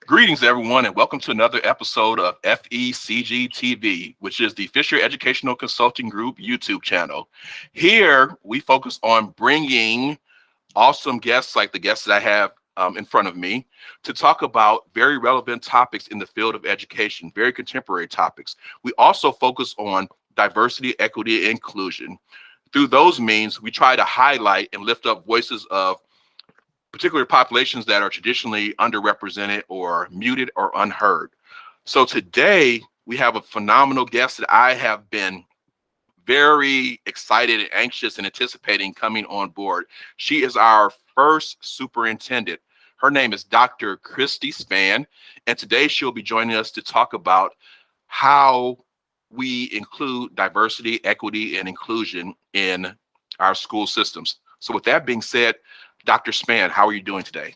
Greetings, everyone, and welcome to another episode of FECG TV, which is the Fisher Educational Consulting Group YouTube channel. Here, we focus on bringing awesome guests like the guests that I have in front of me to talk about very relevant topics in the field of education, very contemporary topics. We also focus on diversity, equity, and inclusion. Through those means, we try to highlight and lift up voices of particular populations that are traditionally underrepresented or muted or unheard. So today we have a phenomenal guest that I have been very excited and anxious and anticipating coming on board. She is our first superintendent. Her name is Dr. Christy Spann, and today she'll be joining us to talk about how we include diversity, equity, and inclusion in our school systems. So with that being said, Dr. Spann, how are you doing today?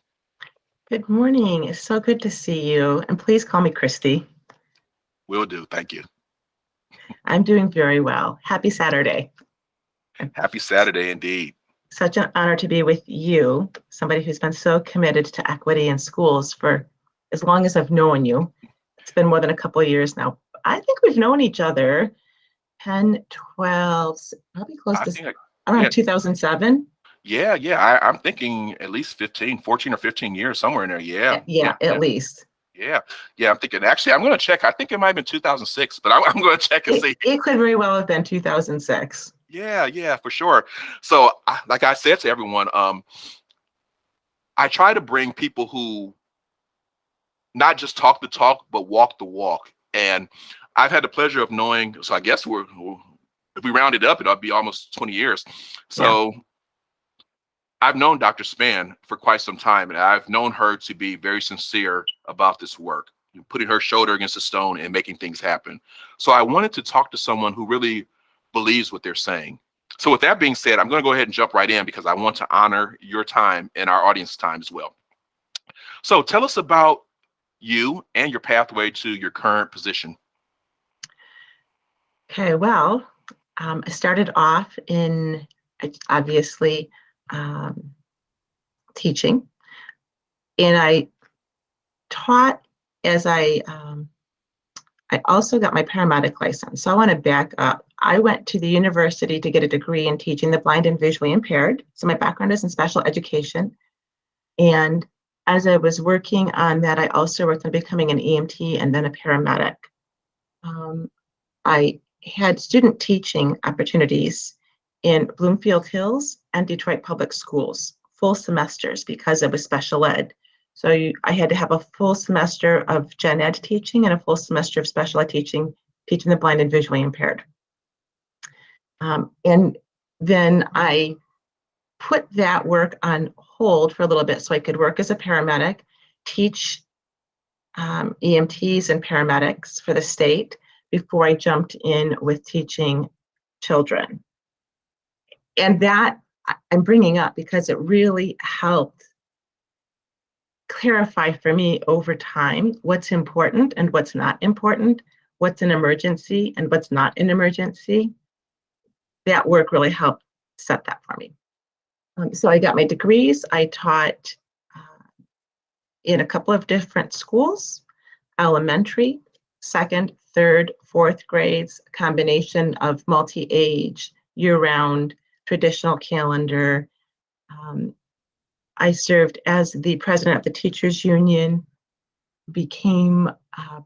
Good morning. It's so good to see you. And please call me Christy. Will do. Thank you. I'm doing very well. Happy Saturday. Happy Saturday indeed. Such an honor to be with you, somebody who's been so committed to equity in schools for as long as I've known you. It's been more than a couple of years now. I think we've known each other 10, 12, probably close to around 2007. Yeah. I'm thinking at least 14 or 15 years, somewhere in there. Yeah, at least. Yeah. I'm thinking, actually, I'm going to check. I think it might have been 2006, but I'm going to check and see. It could very well have been 2006. Yeah, for sure. So like I said to everyone, I try to bring people who not just talk the talk, but walk the walk. And I've had the pleasure of knowing, so I guess if we round it up, it'll be almost 20 years. So yeah. I've known Dr. Spann for quite some time, and I've known her to be very sincere about this work, putting her shoulder against the stone and making things happen. So I wanted to talk to someone who really believes what they're saying. So with that being said, I'm going to go ahead and jump right in because I want to honor your time and our audience time as well. So tell us about you and your pathway to your current position. Okay, well, I started off in, obviously, teaching, and I taught as I also got my paramedic license. So I want to back up. I went to the university to get a degree in teaching the blind and visually impaired. So my background is in special education. And as I was working on that, I also worked on becoming an EMT and then a paramedic. I had student teaching opportunities in Bloomfield Hills and Detroit Public Schools, full semesters, because it was special ed. So I had to have a full semester of gen ed teaching and a full semester of special ed teaching the blind and visually impaired. And then I put that work on hold for a little bit so I could work as a paramedic, teach EMTs and paramedics for the state before I jumped in with teaching children. And that I'm bringing up because it really helped clarify for me over time what's important and what's not important, what's an emergency and what's not an emergency. That work really helped set that for me. So I got my degrees. I taught in a couple of different schools, elementary, second, third, fourth grades, combination of multi-age, year-round, traditional calendar. I served as the president of the teachers union, became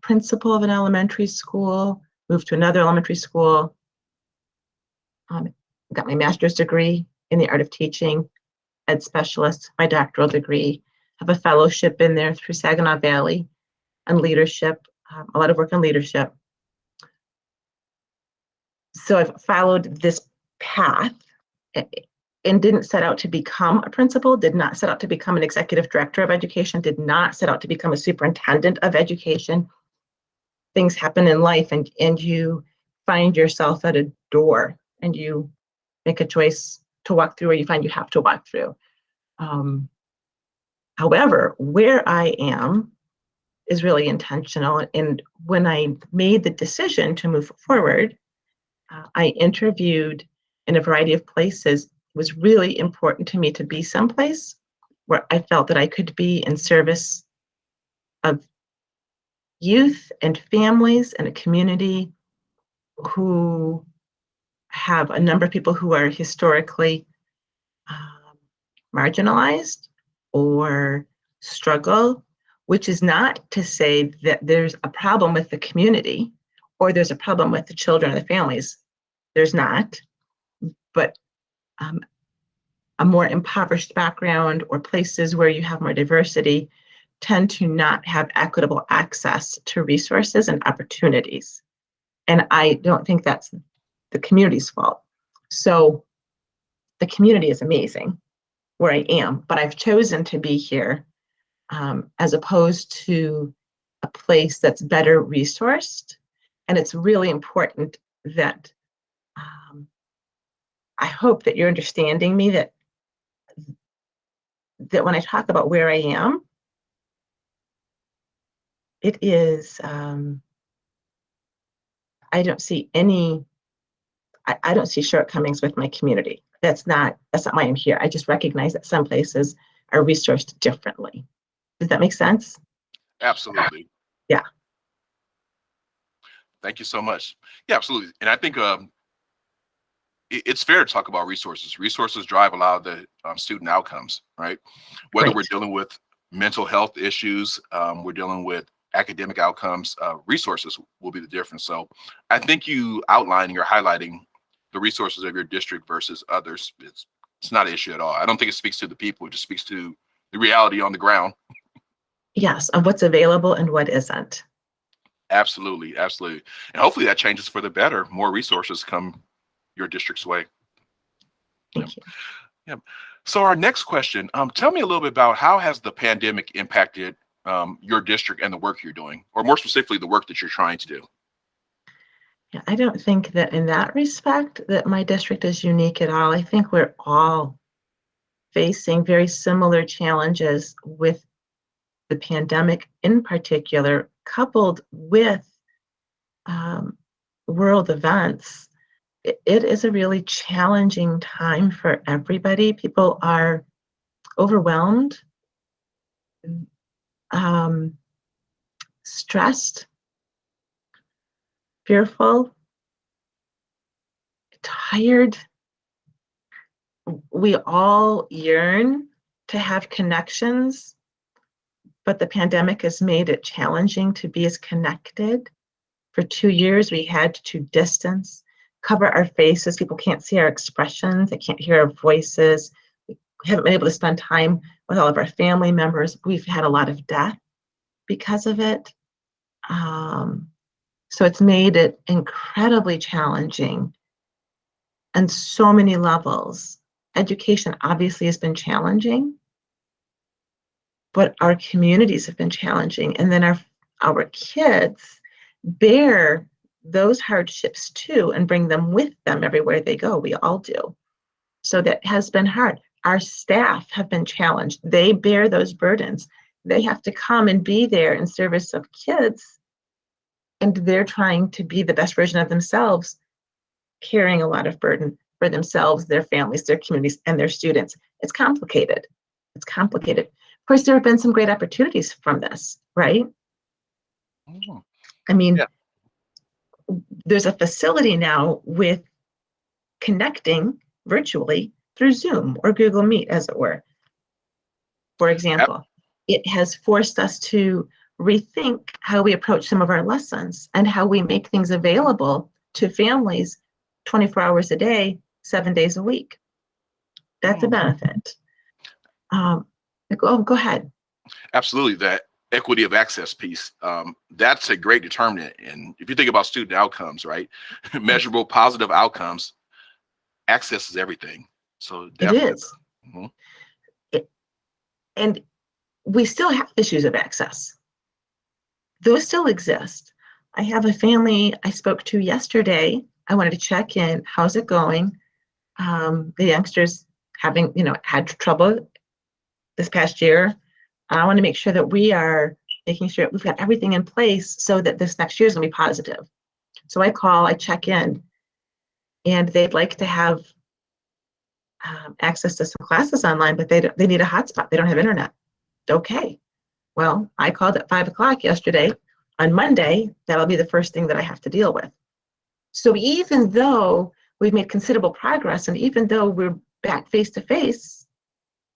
principal of an elementary school, moved to another elementary school, got my master's degree in the art of teaching, ed specialist, my doctoral degree, have a fellowship in there through Saginaw Valley on leadership, a lot of work on leadership. So I've followed this path and didn't set out to become a principal, did not set out to become an executive director of education, did not set out to become a superintendent of education. Things happen in life and you find yourself at a door and you make a choice to walk through or you find you have to walk through. However, where I am is really intentional. And when I made the decision to move forward, I interviewed in a variety of places. It was really important to me to be someplace where I felt that I could be in service of youth and families in a community who have a number of people who are historically marginalized or struggle, which is not to say that there's a problem with the community or there's a problem with the children and the families. There's not, but a more impoverished background or places where you have more diversity tend to not have equitable access to resources and opportunities. And I don't think that's the community's fault. So the community is amazing where I am, but I've chosen to be here as opposed to a place that's better resourced. And it's really important that I hope that you're understanding me, that when I talk about where I am, it is, I don't see I don't see shortcomings with my community. That's not why I'm here. I just recognize that some places are resourced differently. Does that make sense? Absolutely. Yeah. Thank you so much. Yeah, absolutely. And I think it's fair to talk about resources. Resources drive a lot of the student outcomes, right? Whether Great. we're dealing with mental health issues, we're dealing with academic outcomes, resources will be the difference. So I think you outlining or highlighting the resources of your district versus others, it's not an issue at all. I don't think it speaks to the people, it just speaks to the reality on the ground. Yes, of what's available and what isn't. Absolutely, absolutely. And hopefully that changes for the better. More resources come your district's way. Thank you. Yeah. So our next question, tell me a little bit about how has the pandemic impacted your district and the work you're doing, or more specifically, the work that you're trying to do? Yeah, I don't think that in that respect that my district is unique at all. I think we're all facing very similar challenges with the pandemic in particular, coupled with world events. It is a really challenging time for everybody. People are overwhelmed, stressed, fearful, tired. We all yearn to have connections, but the pandemic has made it challenging to be as connected. For 2 years, we had to distance, cover our faces. People can't see our expressions. They can't hear our voices. We haven't been able to spend time with all of our family members. We've had a lot of death because of it. So it's made it incredibly challenging on so many levels. Education obviously has been challenging, but our communities have been challenging. And then our kids bear those hardships too and bring them with them everywhere they go. We all do. So that has been hard. Our staff have been challenged. They bear those burdens. They have to come and be there in service of kids, and they're trying to be the best version of themselves, carrying a lot of burden for themselves, their families, their communities, and their students. It's complicated. It's complicated. Of course, there have been some great opportunities from this, right? Mm-hmm. I mean, Yeah. There's a facility now with connecting virtually through Zoom or Google Meet, as it were. For example, it has forced us to rethink how we approach some of our lessons and how we make things available to families 24 hours a day, 7 days a week. That's a benefit. Go ahead. Absolutely. That equity of access piece, that's a great determinant. And if you think about student outcomes, right, measurable positive outcomes, access is everything. So definitely. It is. Mm-hmm. And we still have issues of access. Those still exist. I have a family I spoke to yesterday. I wanted to check in. How's it going? The youngsters having, had trouble this past year. I want to make sure that we are making sure we've got everything in place so that this next year is going to be positive. So I check in, and they'd like to have access to some classes online, but they need a hotspot. They don't have internet. Okay. Well, I called at 5 o'clock yesterday on Monday, that'll be the first thing that I have to deal with. So even though we've made considerable progress, and even though we're back face to face,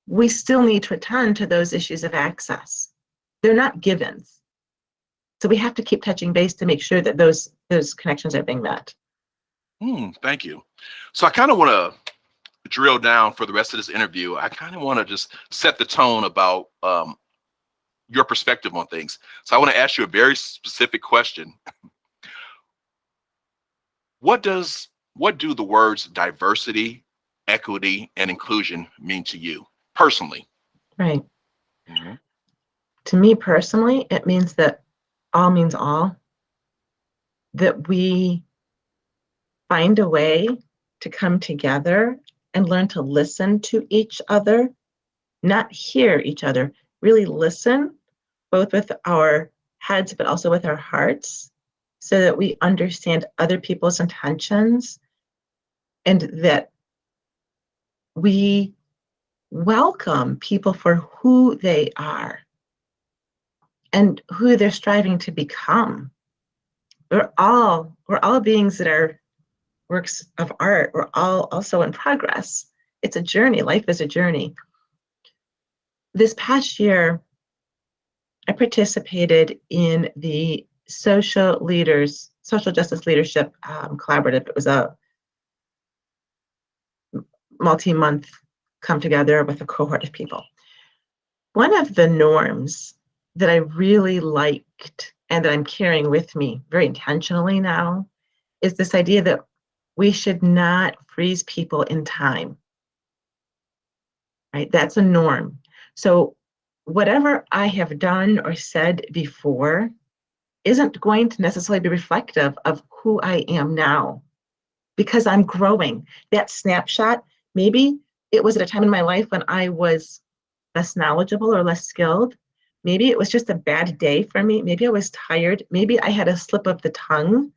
we still need to attend to those issues of access. They're not givens. So we have to keep touching base to make sure that those connections are being met. Thank you. So I kind of want to drill down for the rest of this interview. I kind of want to just set the tone about your perspective on things. So I want to ask you a very specific question. What do the words diversity, equity, and inclusion mean to you personally? Right. Mm-hmm. To me personally, it means that all means all, that we find a way to come together and learn to listen to each other, not hear each other, really listen, both with our heads, but also with our hearts, so that we understand other people's intentions and that we welcome people for who they are and who they're striving to become. We're all beings that are works of art. We're all also in progress. It's a journey. Life is a journey. This past year, I participated in the Social Justice Leadership Collaborative. It was a multi-month come together with a cohort of people. One of the norms that I really liked and that I'm carrying with me very intentionally now is this idea that we should not freeze people in time, right? That's a norm. So whatever I have done or said before isn't going to necessarily be reflective of who I am now, because I'm growing. That snapshot, maybe it was at a time in my life when I was less knowledgeable or less skilled. Maybe it was just a bad day for me. Maybe I was tired. Maybe I had a slip of the tongue.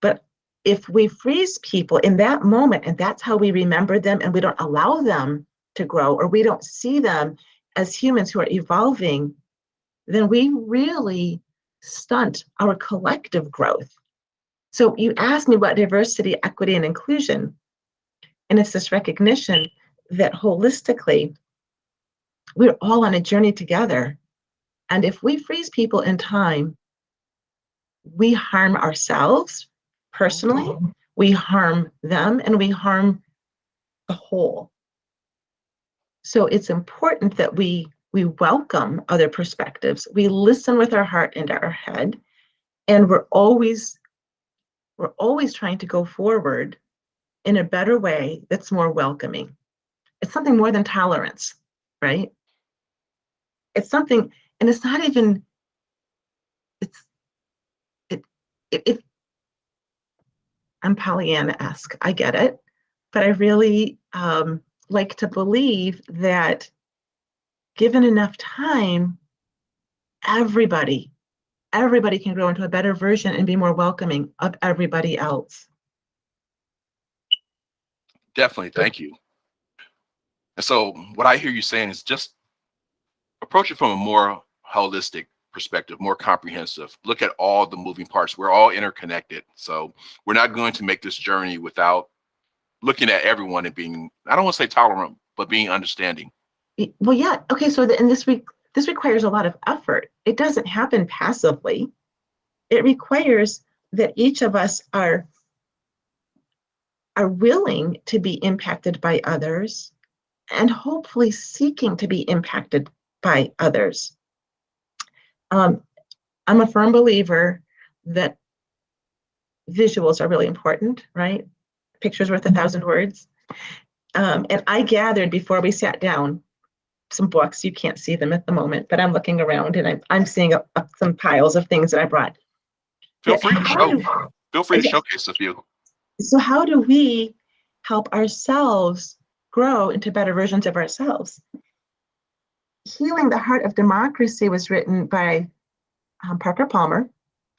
But if we freeze people in that moment, and that's how we remember them, and we don't allow them to grow, or we don't see them as humans who are evolving, then we really stunt our collective growth. So you asked me about diversity, equity, and inclusion, and it's this recognition that holistically, we're all on a journey together. And if we freeze people in time, we harm ourselves personally, we harm them, and we harm the whole. So it's important that we welcome other perspectives. We listen with our heart and our head, and we're always trying to go forward in a better way that's more welcoming. It's something more than tolerance, right? It's something, and it's not even, I'm Pollyanna-esque, I get it, but I really like to believe that given enough time, everybody can grow into a better version and be more welcoming of everybody else. Definitely, thank you. And so what I hear you saying is just approach it from a more holistic perspective, more comprehensive. Look at all the moving parts. We're all interconnected. So we're not going to make this journey without looking at everyone and being, I don't want to say tolerant, but being understanding. Well, yeah. Okay. So this requires a lot of effort. It doesn't happen passively. It requires that each of us are willing to be impacted by others and hopefully seeking to be impacted by others. I'm a firm believer that visuals are really important, right? Pictures worth 1,000 words. And I gathered before we sat down some books. You can't see them at the moment, but I'm looking around and I'm seeing some piles of things that I brought. Feel free to showcase a few. So how do we help ourselves grow into better versions of ourselves? Healing the Heart of Democracy was written by Parker Palmer.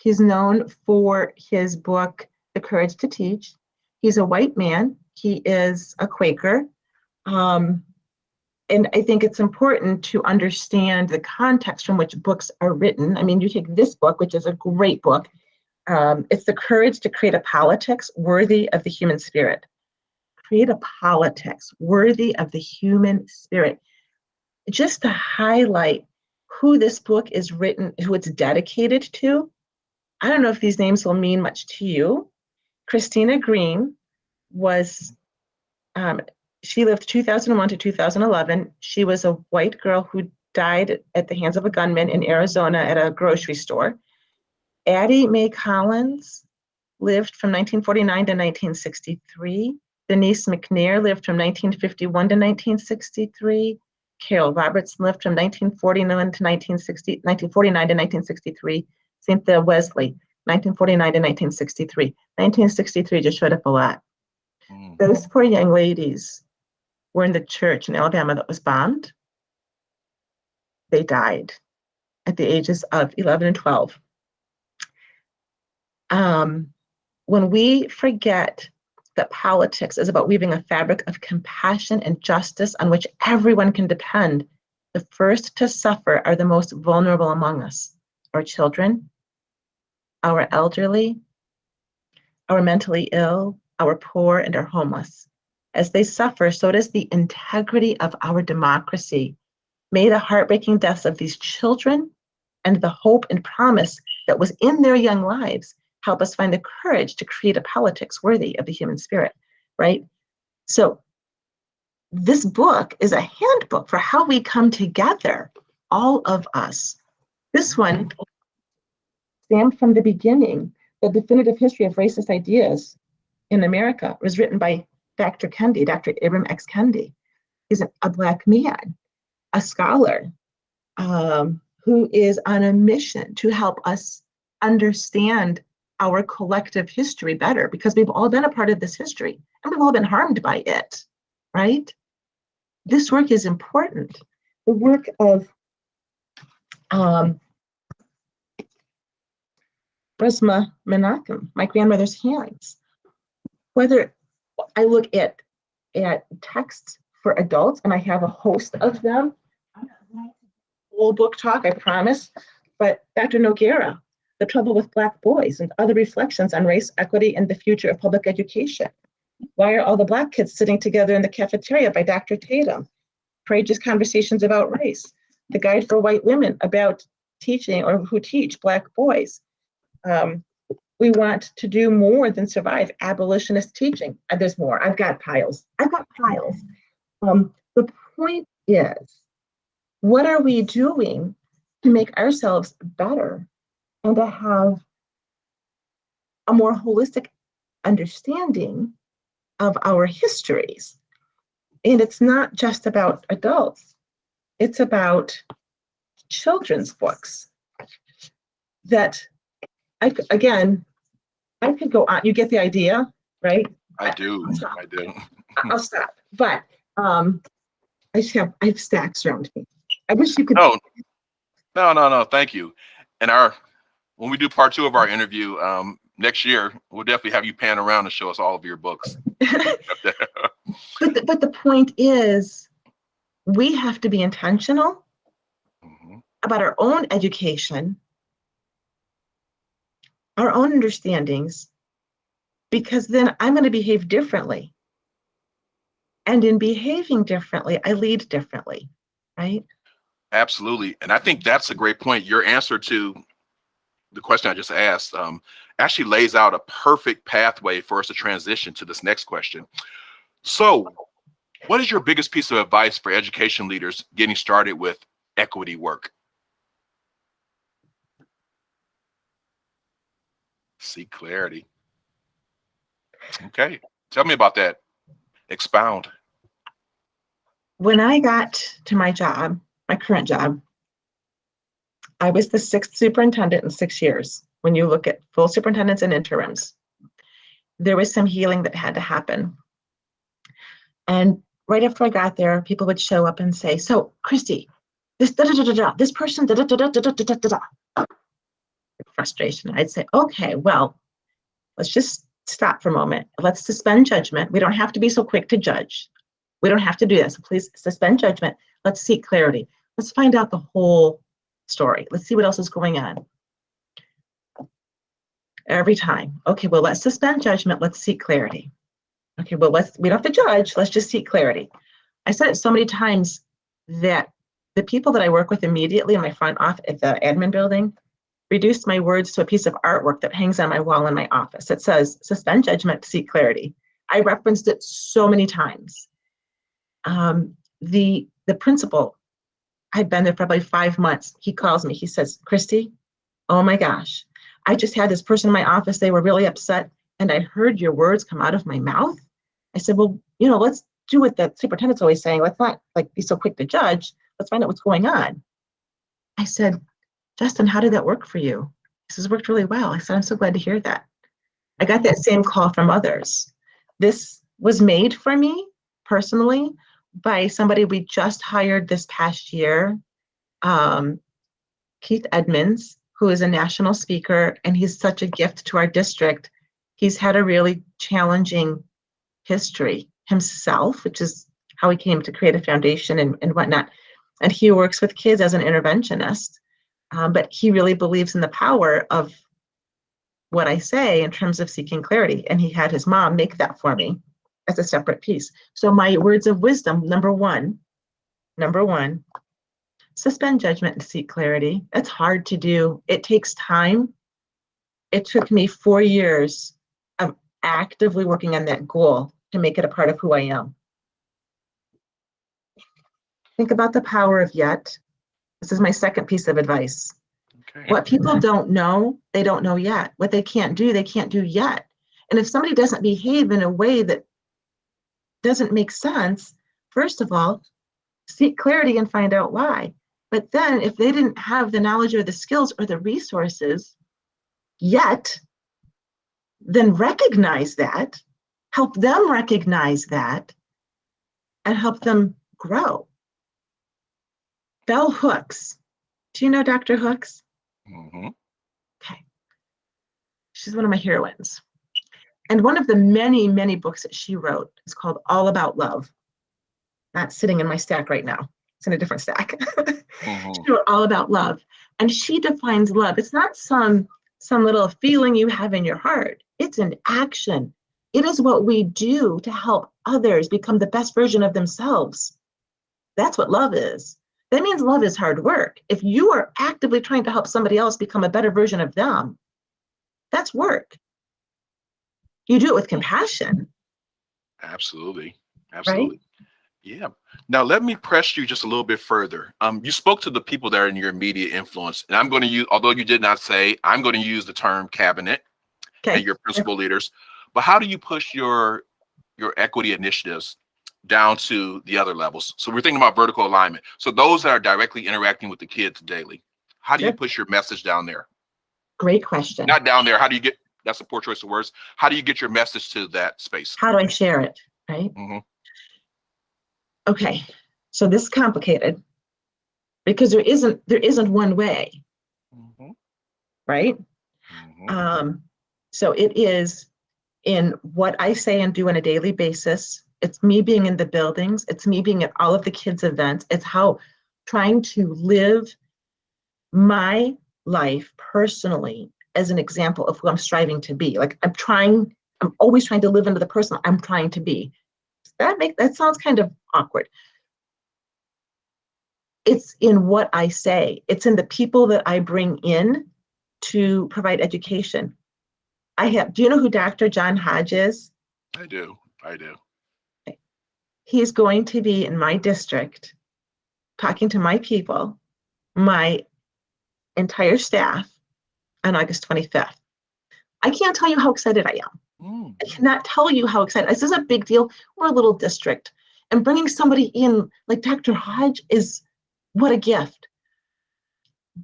He's known for his book, The Courage to Teach. He's a white man. He is a Quaker. And I think it's important to understand the context from which books are written. I mean, you take this book, which is a great book. It's The Courage to Create a Politics Worthy of the Human Spirit. Create a politics worthy of the human spirit. Just to highlight who this book is written, who it's dedicated to. I don't know if these names will mean much to you. Christina Green was, she lived 2001 to 2011. She was a white girl who died at the hands of a gunman in Arizona at a grocery store. Addie Mae Collins lived from 1949 to 1963. Denise McNair lived from 1951 to 1963. Carol Robertson lived from 1949 to 1963. Cynthia Wesley, 1949 to 1963. 1963 just showed up a lot. Those poor young ladies were in the church in Alabama that was bombed. They died at the ages of 11 and 12. When we forget that politics is about weaving a fabric of compassion and justice on which everyone can depend, the first to suffer are the most vulnerable among us, our children, our elderly, our mentally ill, our poor, and our homeless. As they suffer, so does the integrity of our democracy. May the heartbreaking deaths of these children and the hope and promise that was in their young lives help us find the courage to create a politics worthy of the human spirit, right? So this book is a handbook for how we come together, all of us. This one, stamped from the beginning, The Definitive History of Racist Ideas in America, was written by Dr. Kendi, Dr. Ibram X. Kendi. He's a Black man, a scholar, who is on a mission to help us understand our collective history better, because we've all been a part of this history and we've all been harmed by it, right? This work is important. The work of Resmaa Menakem, My Grandmother's Hands. Whether I look at texts for adults, and I have a host of them, whole book talk, I promise, but Dr. Noguera, The Trouble with Black Boys and Other Reflections on Race, Equity, and the Future of Public Education. Why Are All the Black Kids Sitting Together in the Cafeteria by Dr. Tatum. Courageous Conversations About Race. The Guide for White Women About Teaching or Who Teach Black Boys. We want to do more than survive abolitionist teaching. And there's more. I've got piles. The point is, what are we doing to make ourselves better and to have a more holistic understanding of our histories? And it's not just about adults. It's about children's books that I could go on. You get the idea, right? I do. I'll stop. But I have stacks around me. I wish you could. No. Thank you. And when we do part 2 of our interview next year, we'll definitely have you pan around and show us all of your books. But the point is, we have to be intentional about our own education, our own understandings, because then I'm going to behave differently. And in behaving differently, I lead differently, right? Absolutely. And I think that's a great point. Your answer to the question I just asked actually lays out a perfect pathway for us to transition to this next question. So, what is your biggest piece of advice for education leaders getting started with equity work? Seek clarity. Okay. Tell me about that. Expound. When I got to my job, my current job, I was the 6th superintendent in 6 years. When you look at full superintendents and interims, there was some healing that had to happen. And right after I got there, people would show up and say, "So, Christy, this this person frustration." I'd say, "Okay, well, let's just stop for a moment. Let's suspend judgment. We don't have to be so quick to judge. We don't have to do that. So please suspend judgment. Let's seek clarity. Let's find out the whole story. Let's see what else is going on. Every time. Okay, well, let's suspend judgment. Let's seek clarity. Okay, well, we don't have to judge. Let's just seek clarity. I said it so many times that the people that I work with immediately in my front office at the admin building reduced my words to a piece of artwork that hangs on my wall in my office. It says, suspend judgment, seek clarity. I referenced it so many times. The principal, I'd been there for probably 5 months. He calls me. He says, Christy, oh my gosh, I just had this person in my office. They were really upset, and I heard your words come out of my mouth. I said, well, let's do what the superintendent's always saying. Let's not be so quick to judge. Let's find out what's going on. I said, Justin, how did that work for you? He says, worked really well. I said, I'm so glad to hear that. I got that same call from others. This was made for me personally by somebody we just hired this past year, Keith Edmonds, who is a national speaker, and he's such a gift to our district. He's had a really challenging history himself, which is how he came to create a foundation and whatnot. And he works with kids as an interventionist, but he really believes in the power of what I say in terms of seeking clarity. And he had his mom make that for me as a separate piece. So my words of wisdom, number one, suspend judgment and seek clarity. That's hard to do. It takes time. It took me 4 years of actively working on that goal to make it a part of who I am. Think about the power of yet. This is my second piece of advice. Okay. What people don't know, they don't know yet. What they can't do, they can't do yet. And if somebody doesn't behave in a way that doesn't make sense, first of all, seek clarity and find out why. But then if they didn't have the knowledge or the skills or the resources yet, then recognize that, help them recognize that, and help them grow. Bell Hooks. Do you know Dr. Hooks? Mm-hmm. Okay. She's one of my heroines. And one of the many, many books that she wrote is called All About Love. Not sitting in my stack right now. It's in a different stack. Mm-hmm. She wrote All About Love. And she defines love. It's not some little feeling you have in your heart. It's an action. It is what we do to help others become the best version of themselves. That's what love is. That means love is hard work. If you are actively trying to help somebody else become a better version of them, that's work. You do it with compassion. Absolutely. Right? Yeah. Now, let me press you just a little bit further. You spoke to the people that are in your immediate influence, and I'm going to use, although you did not say, I'm going to use the term cabinet and your principal leaders. But how do you push your equity initiatives down to the other levels? So we're thinking about vertical alignment. So those that are directly interacting with the kids daily, how do you push your message down there? Great question. Not down there. How do you get, that's a poor choice of words. How do you get your message to that space? How do I share it? Right? Mm-hmm. Okay. So this is complicated because there isn't one way. Mm-hmm. Right? Mm-hmm. So it is in what I say and do on a daily basis. It's me being in the buildings. It's me being at all of the kids' events. It's how trying to live my life personally as an example of who I'm striving to be. Like I'm always trying to live into the person I'm trying to be. That sounds kind of awkward. It's in what I say. It's in the people that I bring in to provide education. Do you know who Dr. John Hodge is? I do. He's going to be in my district talking to my people, my entire staff, on August 25th. I can't tell you how excited I am. I cannot tell you how excited. This is a big deal. We're a little district. And bringing somebody in like Dr. Hodge is what a gift.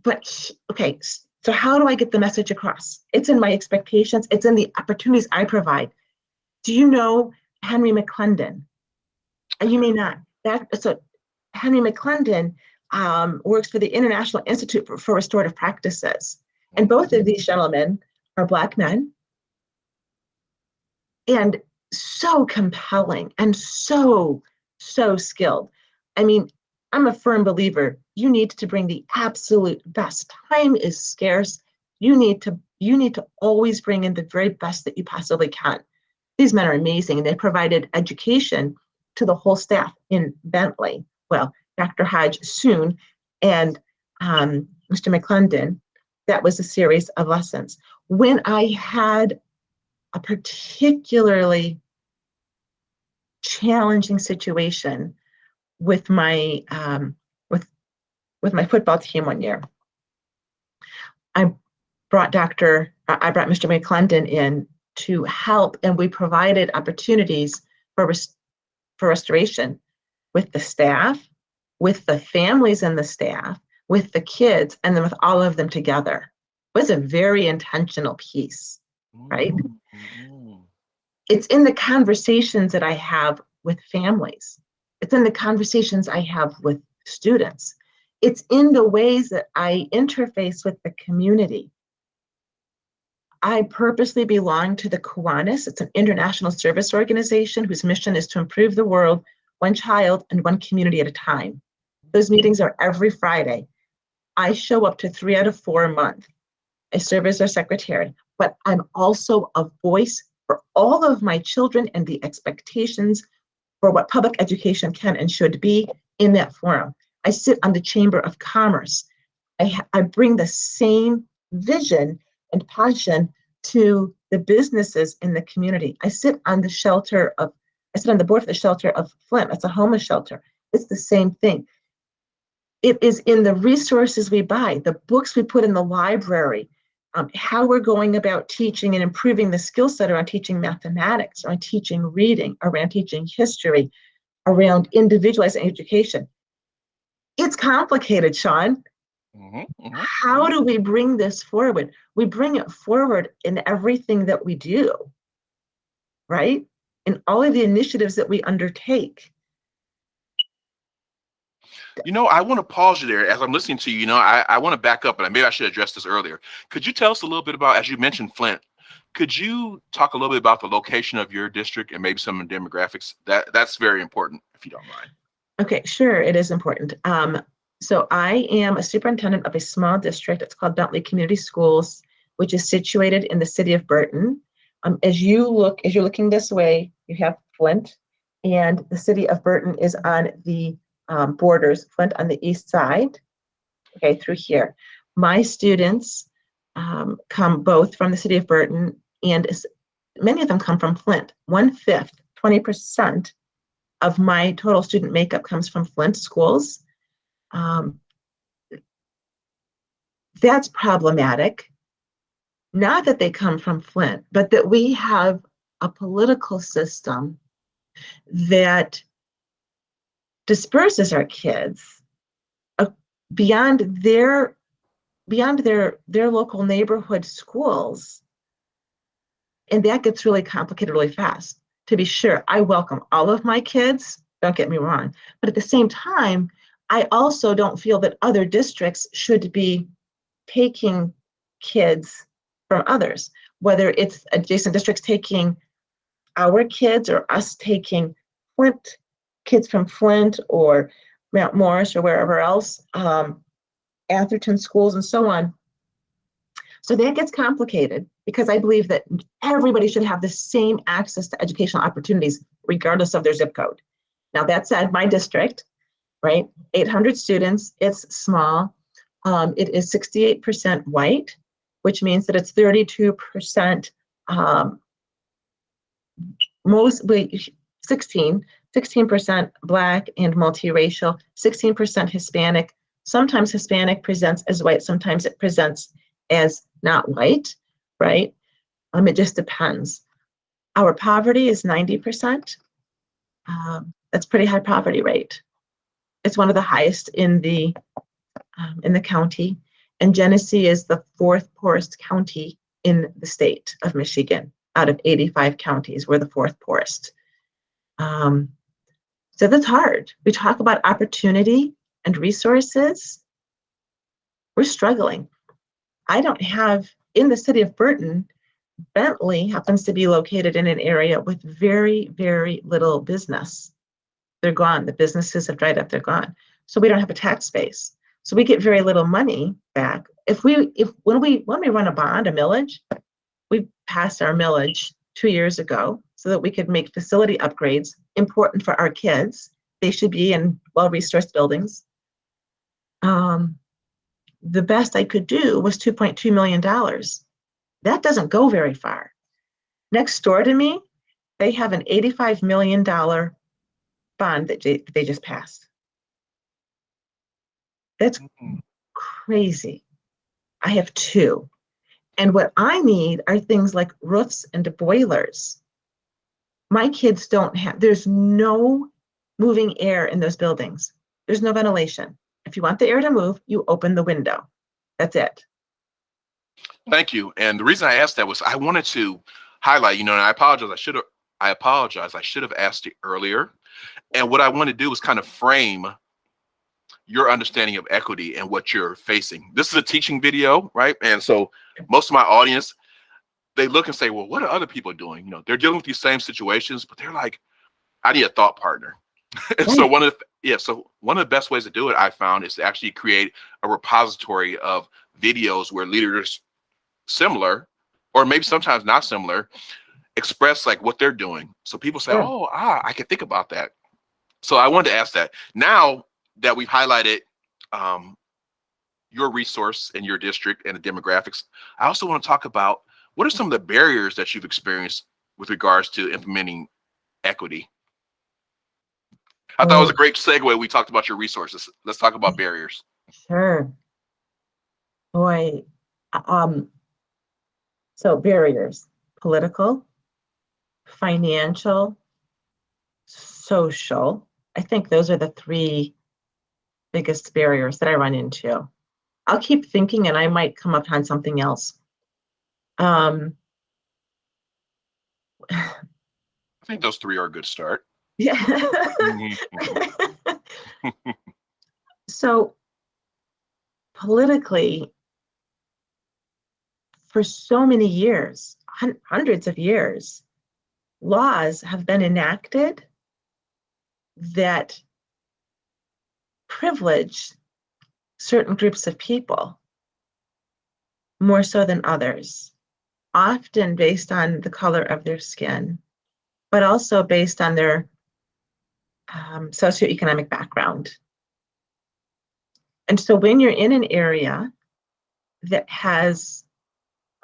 But, so how do I get the message across? It's in my expectations. It's in the opportunities I provide. Do you know Henry McClendon? You may not. So Henry McClendon works for the International Institute for Restorative Practices. And both of these gentlemen are Black men. And so compelling and so so skilled. I mean, I'm a firm believer. You need to bring the absolute best. Time is scarce. You need to always bring in the very best that you possibly can. These men are amazing. They provided education to the whole staff in Bentley. Well, Dr. Hodge soon, and Mr. McClendon. That was a series of lessons. When I had a particularly challenging situation with my with my football team one year, I I brought Mr. McClendon in to help, and we provided opportunities for for restoration with the staff, with the families and the staff, with the kids, and then with all of them together. It was a very intentional piece, right? Mm-hmm. It's in the conversations that I have with families. It's in the conversations I have with students. It's in the ways that I interface with the community. I purposely belong to the Kiwanis. It's an international service organization whose mission is to improve the world one child and one community at a time. Those meetings are every Friday. I show up to 3 out of 4 a month. I serve as their secretary, but I'm also a voice for all of my children and the expectations for what public education can and should be in that forum. I sit on the Chamber of Commerce. I bring the same vision and passion to the businesses in the community. I sit on the board of the shelter of Flint. It's a homeless shelter. It's the same thing. It is in the resources we buy, the books we put in the library, how we're going about teaching and improving the skill set around teaching mathematics, around teaching reading, around teaching history, around individualized education. It's complicated, Sean. How do we bring this forward? We bring it forward in everything that we do, right? In all of the initiatives that we undertake. I want to pause you there as I'm listening to you. I want to back up, and maybe I should address this earlier. Could you tell us a little bit about, as you mentioned, Flint? Could you talk a little bit about the location of your district and maybe some of the demographics? That's very important, if you don't mind. Okay, sure, it is important. So I am a superintendent of a small district. It's called Bentley Community Schools, which is situated in the city of Burton. As you're looking this way, you have Flint, and the city of Burton is on the borders, Flint on the east side, okay, through here. My students come both from the city of Burton, and many of them come from Flint. 1/5, 20% of my total student makeup comes from Flint schools. That's problematic. Not that they come from Flint, but that we have a political system that disperses our kids beyond their local neighborhood schools, and that gets really complicated really fast. To be sure, I welcome all of my kids, don't get me wrong, but at the same time, I also don't feel that other districts should be taking kids from others, whether it's adjacent districts taking our kids or us taking Flint kids from Flint or Mount Morris or wherever else, Atherton schools and so on. So that gets complicated because I believe that everybody should have the same access to educational opportunities regardless of their zip code. Now that said, my district, right, 800 students, it's small. It is 68% white, which means that it's 32% mostly 16% Black and multiracial, 16% Hispanic. Sometimes Hispanic presents as white, sometimes it presents as not white, right? It just depends. Our poverty is 90%. That's pretty high poverty rate. It's one of the highest in the county. And Genesee is the 4th poorest county in the state of Michigan. Out of 85 counties, we're the 4th poorest. So that's hard. We talk about opportunity and resources. We're struggling. I don't have, in the city of Burton, Bentley happens to be located in an area with very, very little business. they're gone. The businesses have dried up, they're gone. So we don't have a tax base. So we get very little money back. When we run a bond, a millage, we passed our millage 2 years ago so that we could make facility upgrades important for our kids. They should be in well-resourced buildings. The best I could do was $2.2 million. That doesn't go very far. Next door to me, they have an $85 million bond that they just passed. That's crazy. I have two. And what I need are things like roofs and boilers. My kids don't have, there's no moving air in those buildings. There's no ventilation. If you want the air to move, you open the window. That's it. Thank you. And the reason I asked that was I wanted to highlight, and I apologize. I should have asked it earlier. And what I want to do is kind of frame your understanding of equity and what you're facing. This is a teaching video, right? And so most of my audience, they look and say, well, what are other people doing? They're dealing with these same situations, but they're like, I need a thought partner. And so one of the best ways to do it, I found, is to actually create a repository of videos where leaders similar, or maybe sometimes not similar, express like what they're doing. So people say, I can think about that. So I wanted to ask that. Now that we've highlighted your resource in your district and the demographics, I also want to talk about what are some of the barriers that you've experienced with regards to implementing equity. I thought it was a great segue. We talked about your resources. Let's talk about barriers. Sure. Boy, so barriers: political, financial, social. I think those are the three biggest barriers that I run into. I'll keep thinking and I might come up on something else. I think those three are a good start. Yeah. So politically, for so many years, hundreds of years, laws have been enacted that privilege certain groups of people more so than others, often based on the color of their skin, but also based on their socioeconomic background. And so when you're in an area that has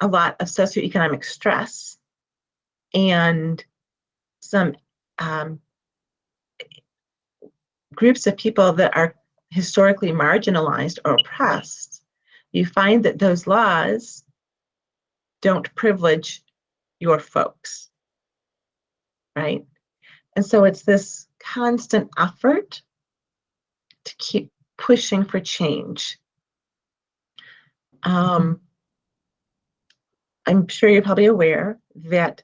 a lot of socioeconomic stress and some groups of people that are historically marginalized or oppressed, you find that those laws don't privilege your folks, right? And so it's this constant effort to keep pushing for change. I'm sure you're probably aware that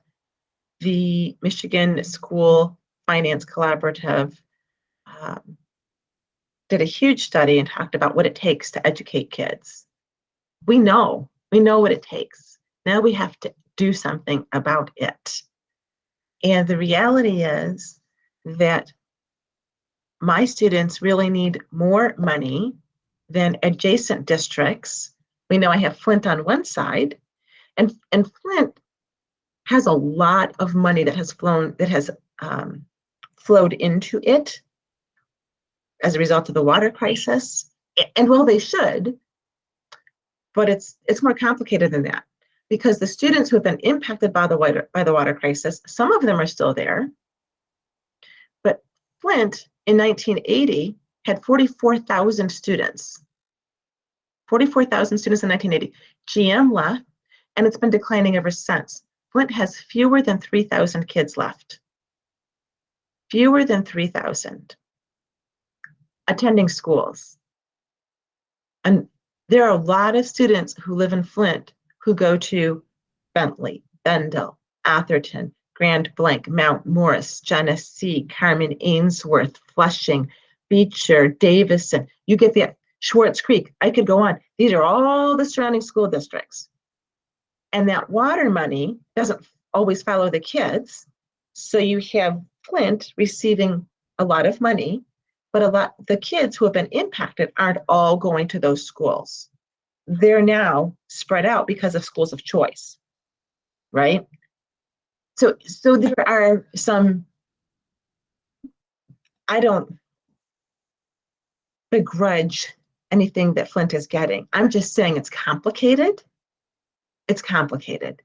the Michigan School Finance Collaborative did a huge study and talked about what it takes to educate kids. We know what it takes. Now we have to do something about it. And the reality is that my students really need more money than adjacent districts. We know I have Flint on one side, and Flint has a lot of money that has flowed into it as a result of the water crisis. And well, they should, but it's more complicated than that, because the students who have been impacted by the water crisis, some of them are still there. But Flint in 1980 had 44,000 students. 44,000 students in 1980. GM left, and it's been declining ever since. Flint has fewer than 3,000 kids left. Fewer than 3,000 attending schools. And there are a lot of students who live in Flint who go to Bentley, Bendel, Atherton, Grand Blanc, Mount Morris, Genesee, Carmen Ainsworth, Flushing, Beecher, Davison. You get the Schwartz Creek. I could go on. These are all the surrounding school districts. And that water money doesn't always follow the kids. So you have Flint receiving a lot of money, but the kids who have been impacted aren't all going to those schools. They're now spread out because of schools of choice, right? So there are some, I don't begrudge anything that Flint is getting. I'm just saying it's complicated. It's complicated.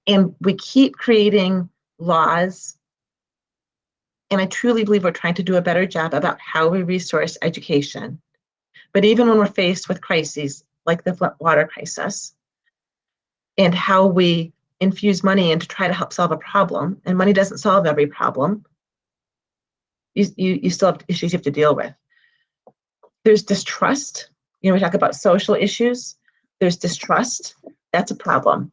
And we keep creating laws. And I truly believe we're trying to do a better job about how we resource education. But even when we're faced with crises like the Flint water crisis, and how we infuse money in to try to help solve a problem, and money doesn't solve every problem, you still have issues you have to deal with. There's distrust. We talk about social issues. There's distrust. That's a problem.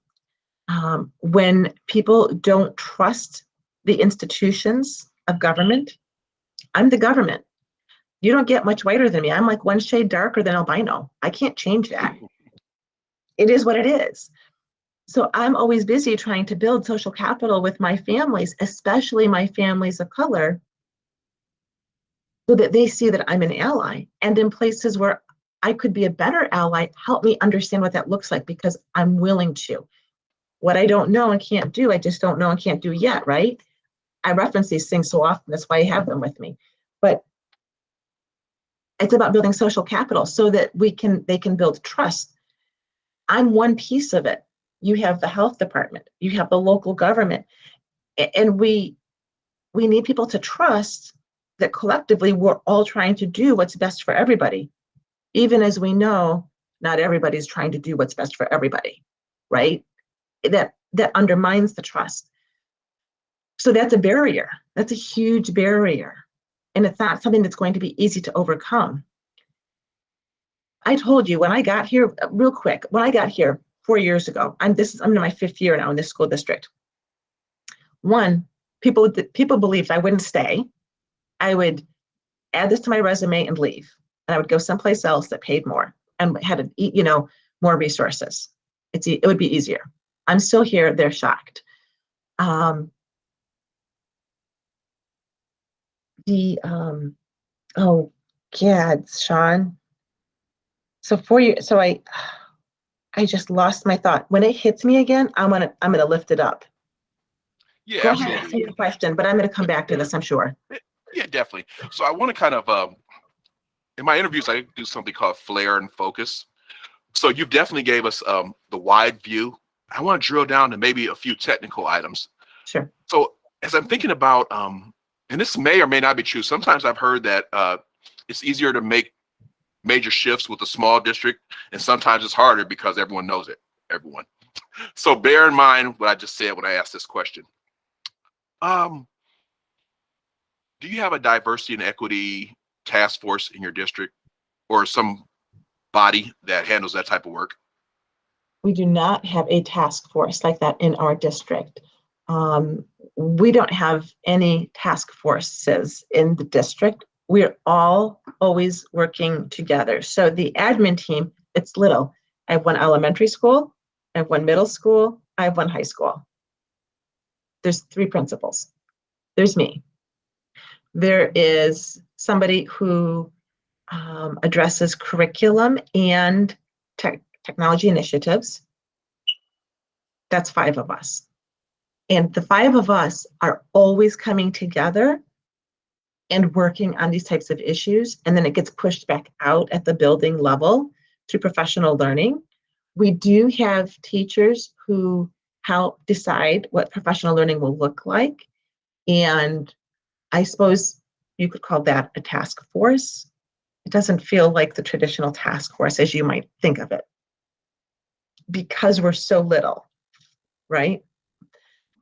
When people don't trust the institutions of government, I'm the government. You don't get much whiter than me. I'm like one shade darker than albino. I can't change that. It is what it is. So I'm always busy trying to build social capital with my families, especially my families of color, so that they see that I'm an ally. And in places where I could be a better ally, help me understand what that looks like, because I'm willing to. What I don't know and can't do, I just don't know and can't do yet, right? I reference these things so often, that's why I have them with me. But it's about building social capital so that they can build trust. I'm one piece of it. You have the health department, you have the local government, and we need people to trust that collectively we're all trying to do what's best for everybody, even as we know not everybody's trying to do what's best for everybody, right? That undermines the trust. So that's a barrier. That's a huge barrier. And it's not something that's going to be easy to overcome. I told you when I got here, real quick, when I got here 4 years ago, I'm in my 5th year now in this school district. One, people believed I wouldn't stay. I would add this to my resume and leave. And I would go someplace else that paid more and had more resources. It would be easier. I'm still here. They're shocked. Oh, God, Sean. So 4 years. So I just lost my thought. When it hits me again, I'm gonna lift it up. Yeah, Go absolutely. ahead, ask me your question, but I'm gonna come back to this, I'm sure. Yeah, definitely. So I want to kind of, in my interviews, I do something called flare and focus. So you definitely gave us the wide view. I want to drill down to maybe a few technical items. Sure. So as I'm thinking about, and this may or may not be true, sometimes I've heard that it's easier to make major shifts with a small district, and sometimes it's harder because everyone knows it, everyone. So bear in mind what I just said when I asked this question. Do you have a diversity and equity task force in your district or some body that handles that type of work? We do not have a task force like that in our district. We don't have any task forces in the district. We're all always working together. So the admin team, it's little. I have one elementary school, I have one middle school, I have one high school. There's 3 principals. There's me. There is somebody who addresses curriculum and technology initiatives. That's 5 of us. And the 5 of us are always coming together and working on these types of issues. And then it gets pushed back out at the building level through professional learning. We do have teachers who help decide what professional learning will look like. And I suppose you could call that a task force. It doesn't feel like the traditional task force as you might think of it, because we're so little, right?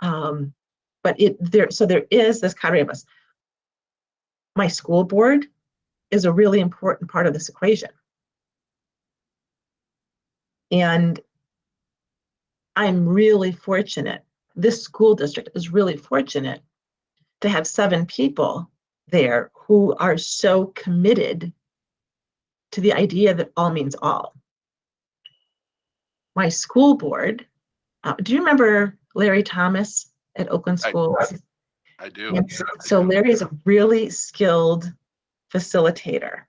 But there is this cadre of us. My school board is a really important part of this equation. And I'm really fortunate, this school district is really fortunate to have 7 people there who are so committed to the idea that all means all. My school board, do you remember Larry Thomas at Oakland Schools? I do. And so Larry is a really skilled facilitator,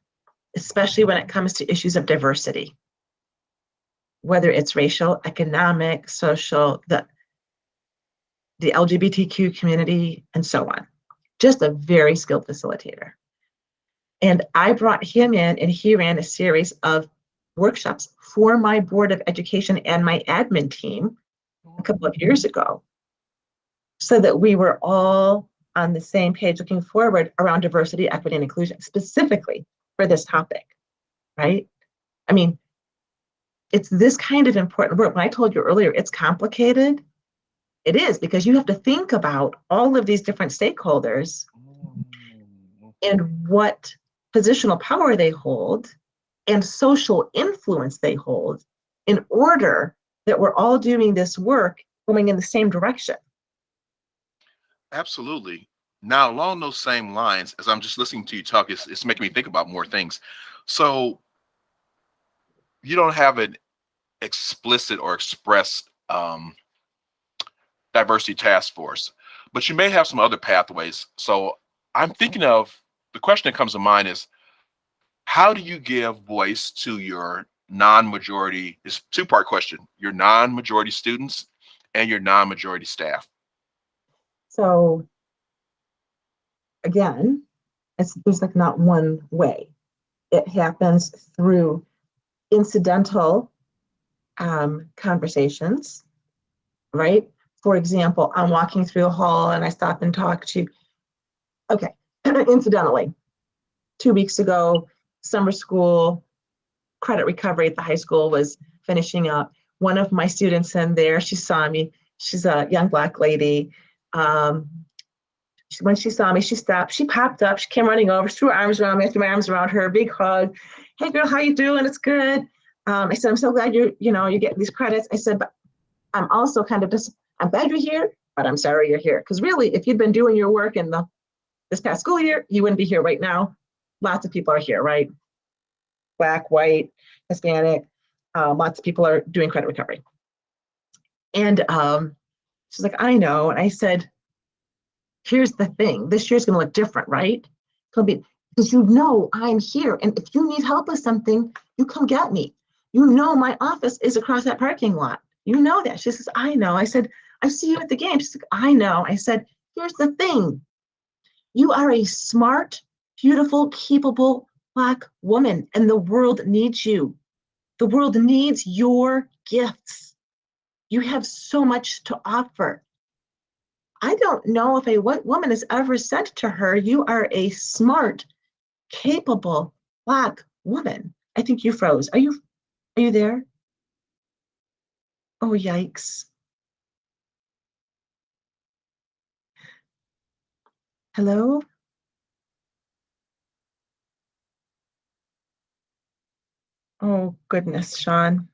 especially when it comes to issues of diversity, whether it's racial, economic, social, the LGBTQ community, and so on. Just a very skilled facilitator. And I brought him in, and he ran a series of workshops for my board of education and my admin team a couple of years ago, so that we were all on the same page looking forward around diversity, equity, and inclusion, specifically for this topic, right? I mean, it's this kind of important work. When I told you earlier, it's complicated. It is, because you have to think about all of these different stakeholders and what positional power they hold and social influence they hold in order that we're all doing this work going in the same direction. Absolutely. Now, along those same lines, as I'm just listening to you talk, it's making me think about more things. So you don't have an explicit or express diversity task force, but you may have some other pathways. So I'm thinking of the question that comes to mind is, how do you give voice to your non-majority? It's a two-part question: your non-majority students and your non-majority staff. So again, there's like not one way. It happens through incidental conversations, right? For example, I'm walking through a hall and I stop and talk to, okay, incidentally, 2 weeks ago, summer school credit recovery at the high school was finishing up. One of my students in there, she saw me. She's a young Black lady. When she saw me, she stopped. She popped up. She came running over. She threw her arms around me. I threw my arms around her. Big hug. Hey, girl, how you doing? It's good. I said, I'm so glad you're getting these credits. I said, but I'm also kind of I'm glad you're here, but I'm sorry you're here. Because really, if you'd been doing your work in this past school year, you wouldn't be here right now. Lots of people are here, right? Black, white, Hispanic. Lots of people are doing credit recovery. And she's like, I know. And I said, here's the thing. This year's going to look different, right? Because I'm here. And if you need help with something, you come get me. My office is across that parking lot. You know that. She says, I know. I said, I see you at the game. She's like, I know. I said, here's the thing. You are a smart, beautiful, capable Black woman, and the world needs you. The world needs your gifts. You have so much to offer. I don't know if a white woman has ever said to her, you are a smart, capable Black woman. I think you froze. Are you there? Oh, yikes. Hello? Oh, goodness, Sean.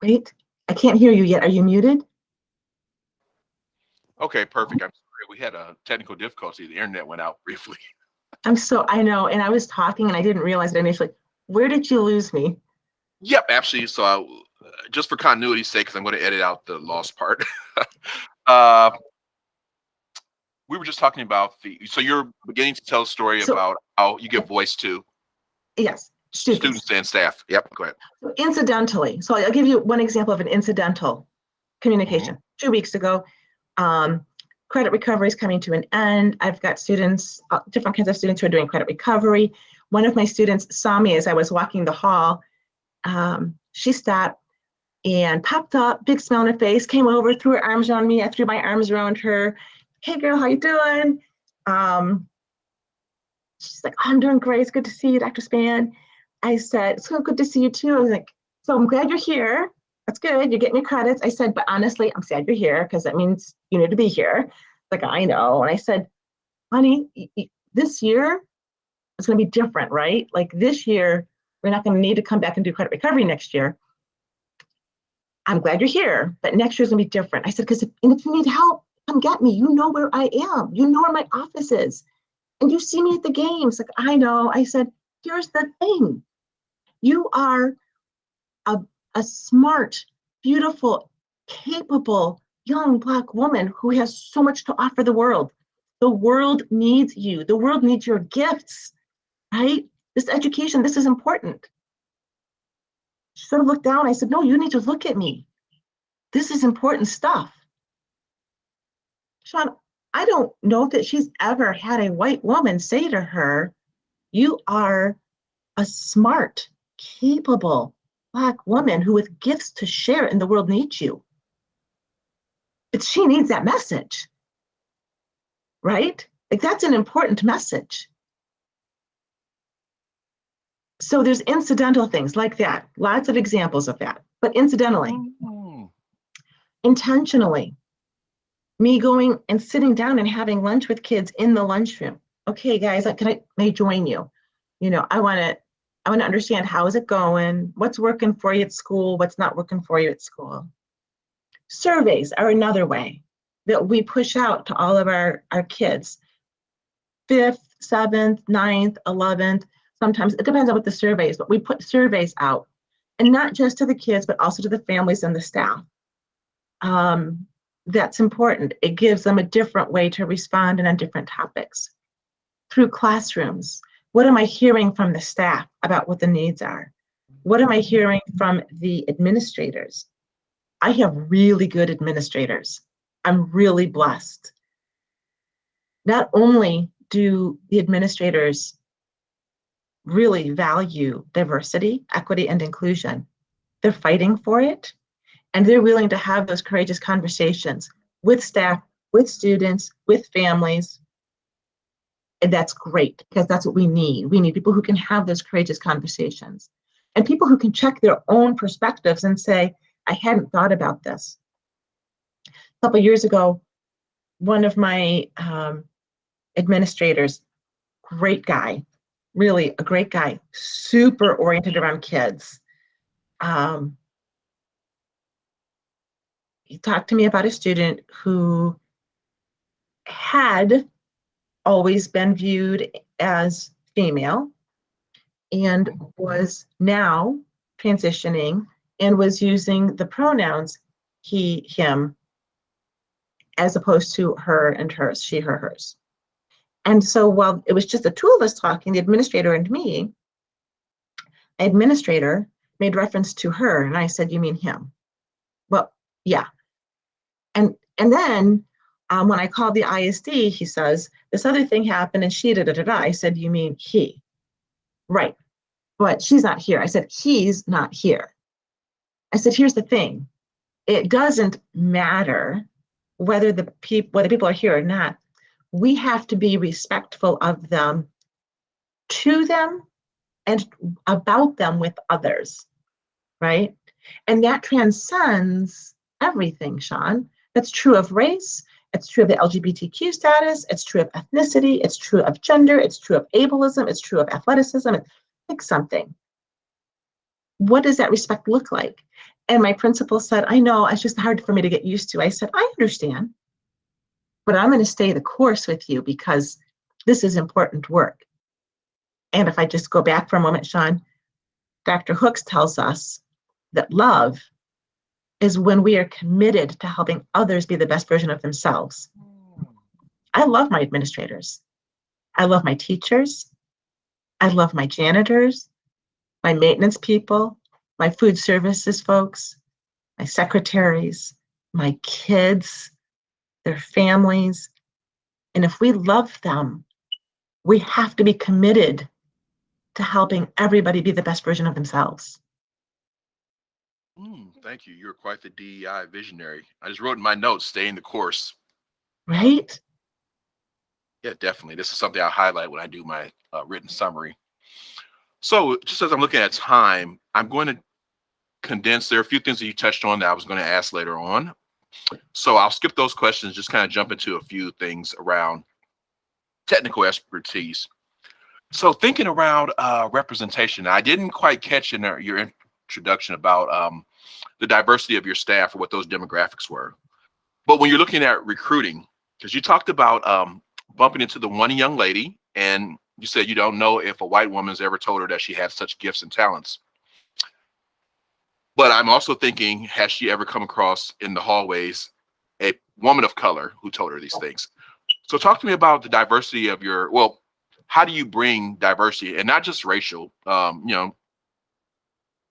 Wait, I can't hear you yet. Are you muted? Okay, perfect. I'm sorry. We had a technical difficulty. The internet went out briefly. I know. And I was talking and I didn't realize it initially. Where did you lose me? Yep, actually. So just for continuity's sake, because I'm going to edit out the lost part. uh, we were just talking about so you're beginning to tell a story about how you give voice to yes, students and staff. Yep, go ahead. Incidentally, so I'll give you one example of an incidental communication. Mm-hmm. 2 weeks ago, credit recovery is coming to an end. I've got students, different kinds of students who are doing credit recovery. One of my students saw me as I was walking the hall. She stopped and popped up, big smile on her face, came over, threw her arms around me. I threw my arms around her. Hey, girl, how you doing? She's like, oh, I'm doing great. It's good to see you, Dr. Span. I said, it's so good to see you too. I was like, so I'm glad you're here. That's good. You're getting your credits. I said, but honestly, I'm sad you're here because that means you need to be here. Like, I know. And I said, honey, this year is going to be different, right? Like this year, we're not going to need to come back and do credit recovery next year. I'm glad you're here, but next year's going to be different. I said, because if you need help, come get me. You know where I am. You know where my office is. And you see me at the games. Like, I know. I said, here's the thing. You are a, a smart, beautiful, capable young Black woman who has so much to offer the world. The world needs you. The world needs your gifts, right? This education, this is important. She sort of looked down. I said, no, you need to look at me. This is important stuff. Sean, I don't know that she's ever had a white woman say to her, you are a smart, capable Black woman who with gifts to share and the world needs you. But she needs that message, right? Like that's an important message. So there's incidental things like that, lots of examples of that. But incidentally, intentionally, me going and sitting down and having lunch with kids in the lunchroom. Okay, guys, may I join you? You know, I want to understand how is it going, what's working for you at school, what's not working for you at school. Surveys are another way that we push out to all of our kids. 5th, 7th, 9th, 11th, sometimes it depends on what the survey is, but we put surveys out, and not just to the kids, but also to the families and the staff. That's important. It gives them a different way to respond and on different topics. Through classrooms, what am I hearing from the staff about what the needs are? What am I hearing from the administrators? I have really good administrators. I'm really blessed. Not only do the administrators really value diversity, equity, and inclusion, they're fighting for it, and they're willing to have those courageous conversations with staff, with students, with families. And that's great because that's what we need. We need people who can have those courageous conversations and people who can check their own perspectives and say, I hadn't thought about this. A couple of years ago, one of my administrators, great guy, really a great guy, super oriented around kids. He talked to me about a student who had always been viewed as female and was now transitioning and was using the pronouns he, him, as opposed to her and hers, she, her, hers. And so while it was just the two of us talking, the administrator and me, the administrator made reference to her, and I said, you mean him? Well, yeah. And then when I called the ISD, he says, this other thing happened and she da-da-da-da. I said, you mean he? Right. But she's not here. I said, he's not here. I said, here's the thing. It doesn't matter whether people are here or not. We have to be respectful of them, to them, and about them with others, right? And that transcends everything, Sean. That's true of race. It's true of the LGBTQ status. It's true of ethnicity. It's true of gender. It's true of ableism. It's true of athleticism. Pick something. What does that respect look like? And my principal said, I know, it's just hard for me to get used to. I said, I understand, but I'm going to stay the course with you because this is important work. And if I just go back for a moment, Sean, Dr. Hooks tells us that love is when we are committed to helping others be the best version of themselves. I love my administrators. I love my teachers. I love my janitors, my maintenance people, my food services folks, my secretaries, my kids, their families. And if we love them, we have to be committed to helping everybody be the best version of themselves. Thank you. You're quite the DEI visionary. I just wrote in my notes, stay in the course. Right? Yeah, definitely. This is something I highlight when I do my written summary. So just as I'm looking at time, I'm going to condense. There are a few things that you touched on that I was going to ask later on. So I'll skip those questions, just kind of jump into a few things around technical expertise. So thinking around representation, I didn't quite catch in your introduction about the diversity of your staff or what those demographics were. But when you're looking at recruiting, because you talked about bumping into the one young lady, and you said you don't know if a white woman's ever told her that she had such gifts and talents. But I'm also thinking, has she ever come across in the hallways a woman of color who told her these things? So talk to me about the diversity of your, well, how do you bring diversity and not just racial?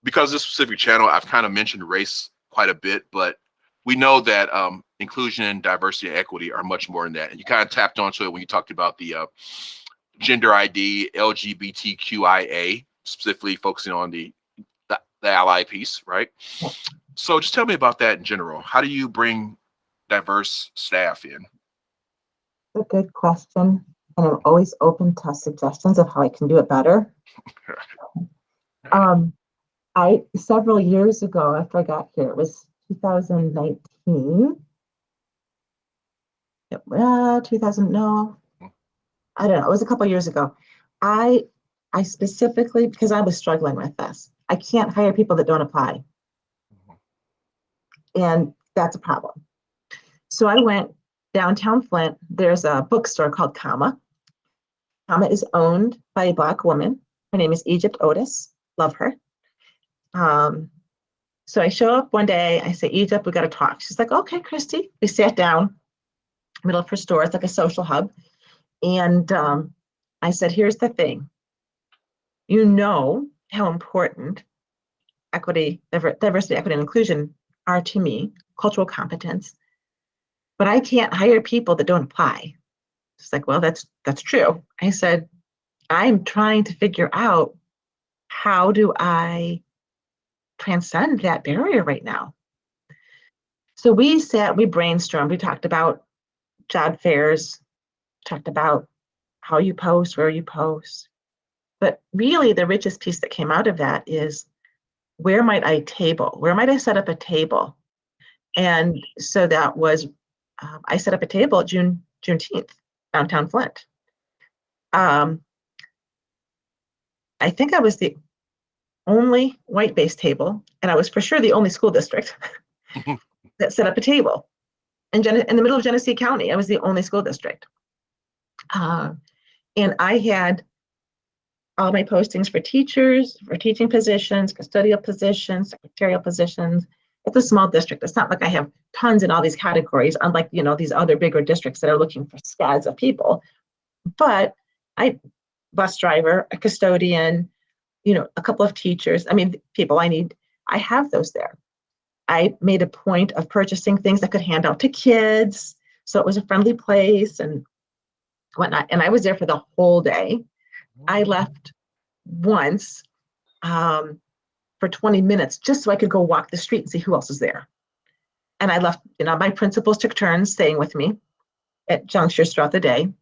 Because this specific channel, I've kind of mentioned race quite a bit, but we know that inclusion, diversity, and equity are much more than that. And you kind of tapped onto it when you talked about the gender ID, LGBTQIA, specifically focusing on the ally piece, right? So just tell me about that in general. How do you bring diverse staff in? A good question, and I'm always open to suggestions of how I can do it better. Several years ago, after I got here, it was 2019. 2000, no, I don't know. It was a couple years ago. I specifically, because I was struggling with this, I can't hire people that don't apply. And that's a problem. So I went downtown Flint. There's a bookstore called Comma. Comma is owned by a Black woman. Her name is Egypt Otis. Love her. So I show up one day. I say, Egypt, we got to talk. She's like, okay, Christy. We sat down, middle of her store. It's like a social hub. And I said, here's the thing. You know how important equity, diversity, equity, and inclusion are to me, cultural competence, but I can't hire people that don't apply. She's like, well, that's true. I said, I'm trying to figure out how do I transcend that barrier right now. So we brainstormed, we talked about job fairs, talked about how you post, where you post. But really the richest piece that came out of that is, where might I set up a table? And so that was, I set up a table at Juneteenth, downtown Flint. I think I was the only white-based table, and I was for sure the only school district that set up a table. In the middle of Genesee County, I was the only school district. And I had all my postings for teachers, for teaching positions, custodial positions, secretarial positions. It's a small district. It's not like I have tons in all these categories, unlike, these other bigger districts that are looking for scads of people. But bus driver, a custodian, a couple of teachers, people I have those there. I made a point of purchasing things I could hand out to kids. So it was a friendly place and whatnot. And I was there for the whole day. I left once for 20 minutes just so I could go walk the street and see who else is there. And I left, my principals took turns staying with me at junctures throughout the day.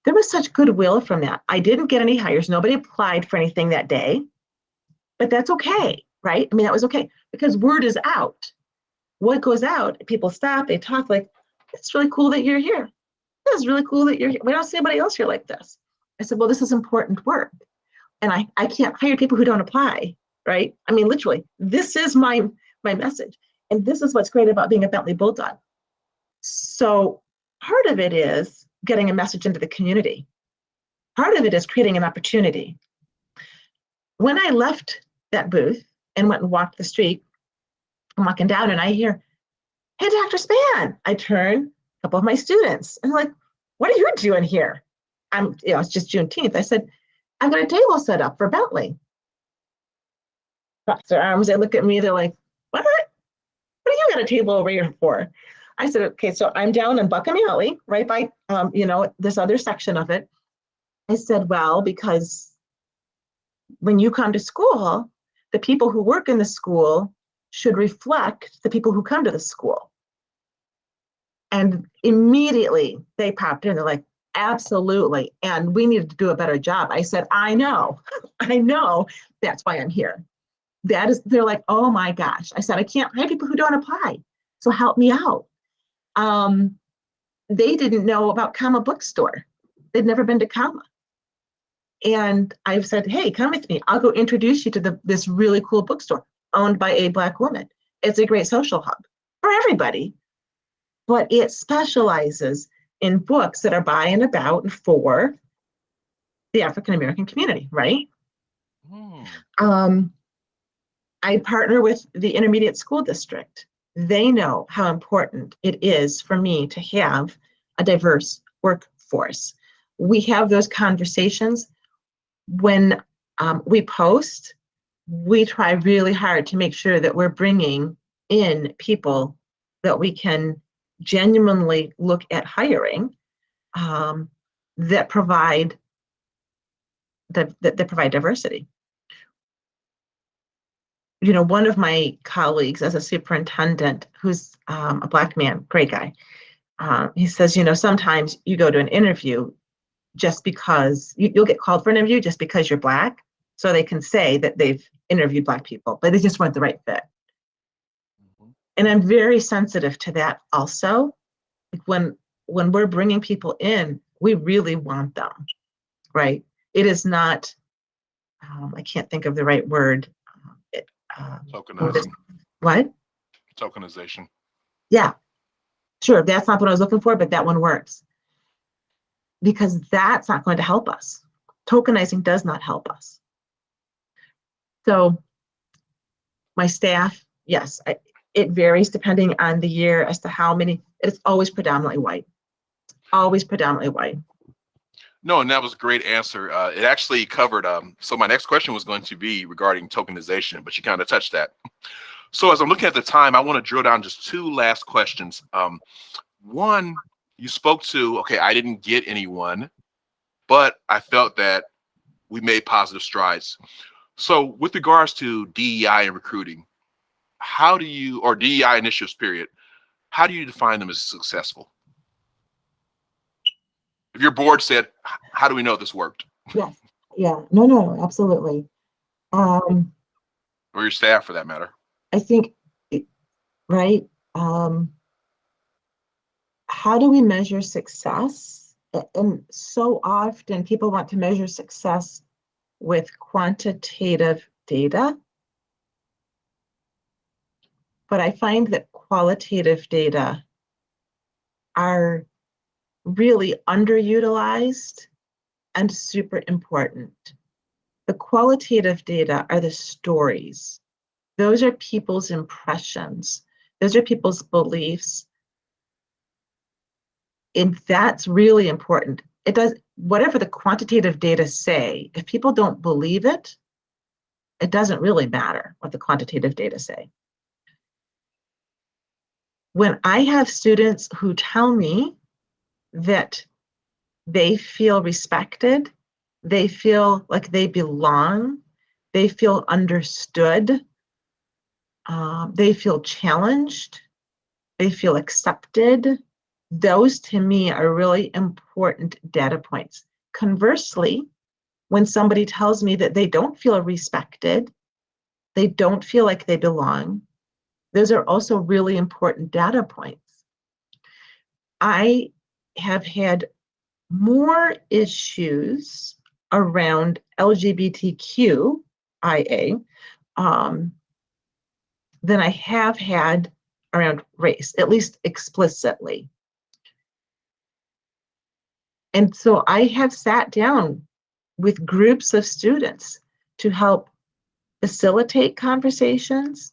There was such goodwill from that. I didn't get any hires. Nobody applied for anything that day, but that's okay, right? That was okay because word is out. What goes out, people stop, they talk like, it's really cool that you're here. It's really cool that you're here. We don't see anybody else here like this. I said, well, this is important work. And I can't hire people who don't apply, right? Literally, this is my message. And this is what's great about being a Bentley Bulldog. So part of it is getting a message into the community. Part of it is creating an opportunity. When I left that booth and went and walked the street, I'm walking down and I hear, hey, Dr. Spann. I turn, a couple of my students, and they're like, what are you doing here? It's just Juneteenth. I said, I've got a table set up for Bentley. Across their arms, they look at me, they're like, what? What do you got a table over here for? I said, okay, so I'm down in Buckham Alley, right by, this other section of it. I said, well, because when you come to school, the people who work in the school should reflect the people who come to the school. And immediately they popped in. They're like, absolutely. And we needed to do a better job. I said, I know. That's why I'm here. they're like, oh my gosh. I said, I can't hire people who don't apply. So help me out. They didn't know about Comma Bookstore. They'd never been to Comma. And I've said, hey, come with me. I'll go introduce you to this really cool bookstore owned by a Black woman. It's a great social hub for everybody, but it specializes in books that are by and about and for the African American community, right? I partner with the intermediate school district. They know how important it is for me to have a diverse workforce. We have those conversations when we post. We try really hard to make sure that we're bringing in people that we can genuinely look at hiring, that provide that provide diversity. You know, one of my colleagues as a superintendent, who's a Black man, great guy, he says, you know, sometimes you go to an interview just because you'll get called for an interview just because you're Black, so they can say that they've interviewed Black people, but they just weren't the right fit. And I'm very sensitive to that also. Like when we're bringing people in, we really want them, right? It is not, I can't think of the right word. Tokenizing. What? Tokenization. Yeah, sure. That's not what I was looking for, but that one works. Because that's not going to help us. Tokenizing does not help us. So my staff, yes, it varies depending on the year as to how many. It's always predominantly white. Always predominantly white. No, and that was a great answer. It actually covered, so my next question was going to be regarding tokenization, but you kind of touched that. So as I'm looking at the time, I want to drill down just two last questions. One, you spoke to, okay, I didn't get anyone, but I felt that we made positive strides. So with regards to DEI and recruiting, how do you, or DEI initiatives, period, how do you define them as successful? If your board said, how do we know this worked? Yes. Yeah. No, absolutely. Or your staff for that matter. I think, right. How do we measure success? And so often people want to measure success with quantitative data. But I find that qualitative data are really underutilized and super important. The qualitative data are the stories. Those are people's impressions. Those are people's beliefs. And that's really important. It does, whatever the quantitative data say, if people don't believe it, it doesn't really matter what the quantitative data say. When I have students who tell me that they feel respected, they feel like they belong, they feel understood, they feel challenged, they feel accepted, those to me are really important data points. Conversely, when somebody tells me that they don't feel respected, they don't feel like they belong, those are also really important data points. I have had more issues around LGBTQIA than I have had around race, at least explicitly. And so I have sat down with groups of students to help facilitate conversations,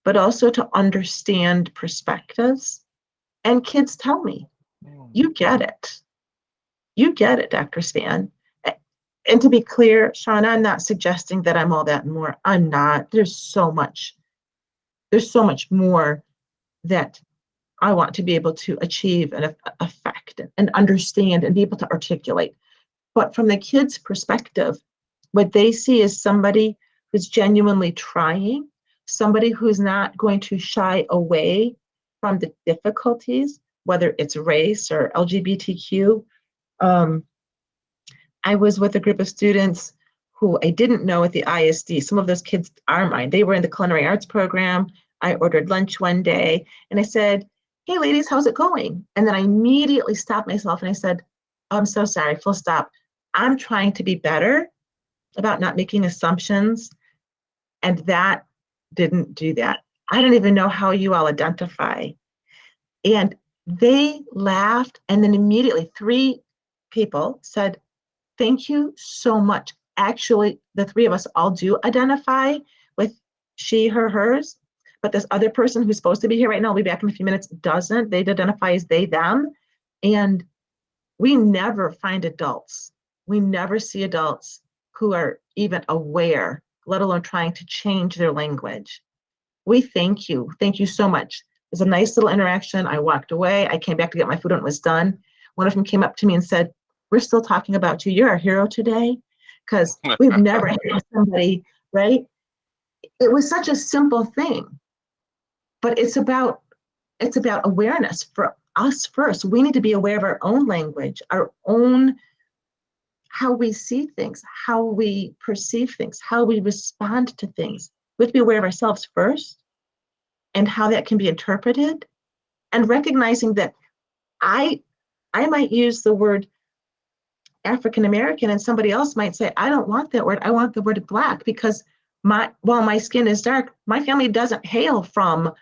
but also to understand perspectives. And kids tell me, you get it. You get it, Dr. Stan. And to be clear, Shauna, I'm not suggesting that I'm all that and more. I'm not. There's so much more that I want to be able to achieve and affect and understand and be able to articulate. But from the kids' perspective, what they see is somebody who's genuinely trying, somebody who's not going to shy away from the difficulties, whether it's race or LGBTQ. I was with a group of students who I didn't know at the ISD. Some of those kids are mine. They were in the culinary arts program. I ordered lunch one day and I said, "Hey ladies, how's it going?" And then I immediately stopped myself and I said, "Oh, I'm so sorry, full stop. I'm trying to be better about not making assumptions." And that didn't do that. I don't even know how you all identify. And they laughed. And then immediately 3 people said, "Thank you so much." Actually, the 3 of us all do identify with she, her, hers. But this other person who's supposed to be here right now, will be back in a few minutes, doesn't. They identify as they, them. And we never find adults. We never see adults who are even aware, let alone trying to change their language. We thank you. Thank you so much. It was a nice little interaction. I walked away. I came back to get my food when it was done. One of them came up to me and said, "We're still talking about you. You're our hero today." Because we've never had somebody, right? It was such a simple thing, but it's about awareness for us first. We need to be aware of our own language, our own, how we see things, how we perceive things, how we respond to things. We have to be aware of ourselves first and how that can be interpreted, and recognizing that I might use the word African American and somebody else might say, "I don't want that word. I want the word Black," because while my skin is dark, my family doesn't hail from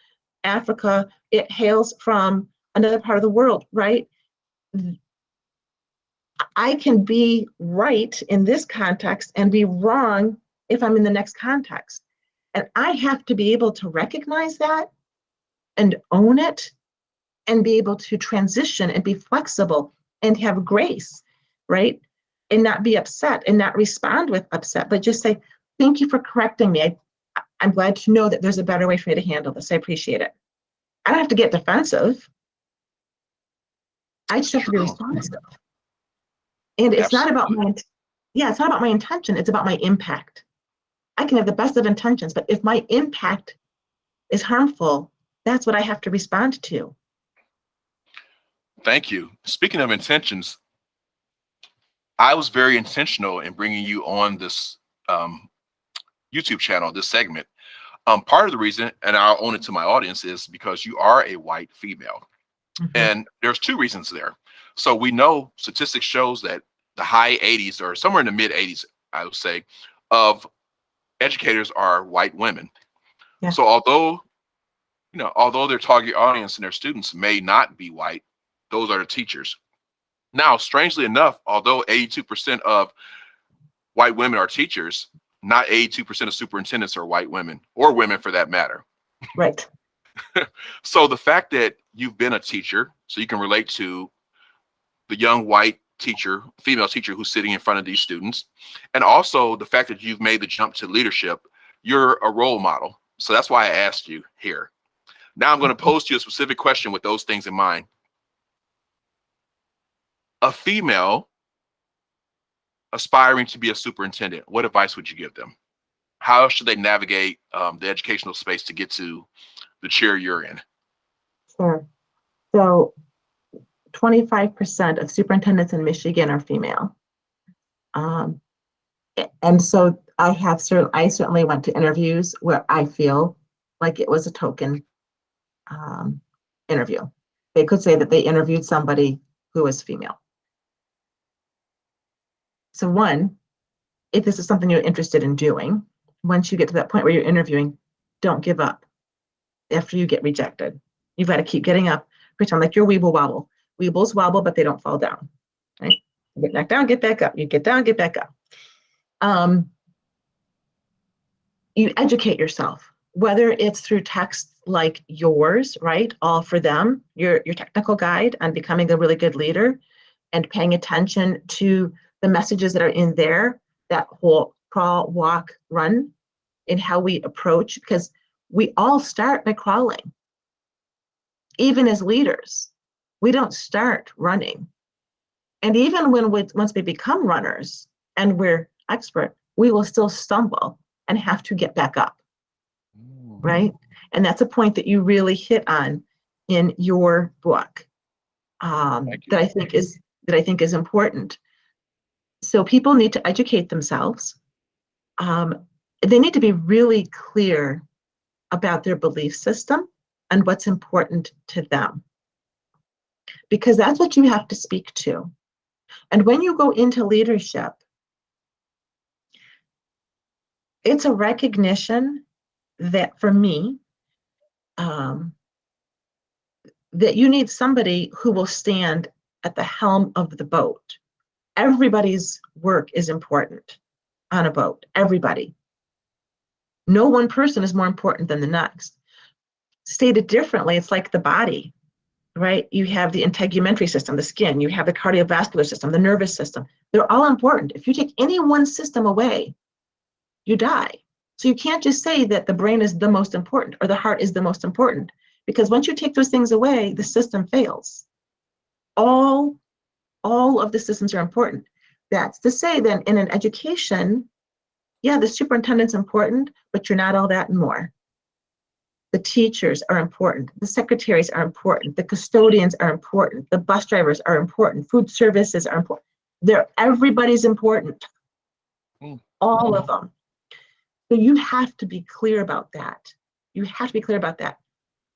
Africa. It hails from another part of the world, right? I can be right in this context and be wrong if I'm in the next context. And I have to be able to recognize that and own it and be able to transition and be flexible and have grace, right? And not be upset and not respond with upset, but just say, "Thank you for correcting me. I'm glad to know that there's a better way for me to handle this. I appreciate it." I don't have to get defensive. I just have to be responsive. And it's not about it's not about my intention. It's about my impact. I can have the best of intentions, but if my impact is harmful, that's what I have to respond to. Thank you. Speaking of intentions, I was very intentional in bringing you on this YouTube channel, this segment. Part of the reason, and I'll own it to my audience, is because you are a white female. Mhm. And there's 2 reasons there. So we know statistics shows that the high 80s or somewhere in the mid 80s, I would say, of educators are white women. Yeah. So although their target audience and their students may not be white, those are the teachers. Now, strangely enough, although 82% of white women are teachers, not 82% of superintendents are white women, or women for that matter. Right. So the fact that you've been a teacher, so you can relate to the young white teacher, female teacher who's sitting in front of these students, and also the fact that you've made the jump to leadership, you're a role model. So that's why I asked you here. Now I'm going to pose to you a specific question with those things in mind. A female aspiring to be a superintendent, what advice would you give them? How should they navigate the educational space to get to the chair you're in? Sure. So 25% of superintendents in Michigan are female. And so I certainly went to interviews where I feel like it was a token interview. They could say that they interviewed somebody who was female. So one, if this is something you're interested in doing, once you get to that point where you're interviewing, don't give up after you get rejected. You've got to keep getting up, pretend like you're Weeble Wobble. Weebles wobble, but they don't fall down, right? You get back down, get back up. You get down, get back up. You educate yourself, whether it's through texts like yours, right? All for them, your technical guide on becoming a really good leader, and paying attention to the messages that are in there, that whole crawl, walk, run, and how we approach, because we all start by crawling. Even as leaders, we don't start running. And even once we become runners and we're expert, we will still stumble and have to get back up, right? And that's a point that you really hit on in your book, that I think is important. So people need to educate themselves. they need to be really clear about their belief system and what's important to them, because that's what you have to speak to. And when you go into leadership, it's a recognition that for me, that you need somebody who will stand at the helm of the boat. Everybody's work is important on a boat, everybody. No one person is more important than the next. Stated differently, it's like the body, right? You have the integumentary system, the skin, you have the cardiovascular system, the nervous system. They're all important. If you take any one system away, you die. So you can't just say that the brain is the most important or the heart is the most important, because once you take those things away, the system fails. All of the systems are important. That's to say then in an education, yeah, the superintendent's important, but you're not all that and more. The teachers are important. The secretaries are important. The custodians are important. The bus drivers are important. Food services are important. Everybody's important. All of them. So you have to be clear about that. You have to be clear about that.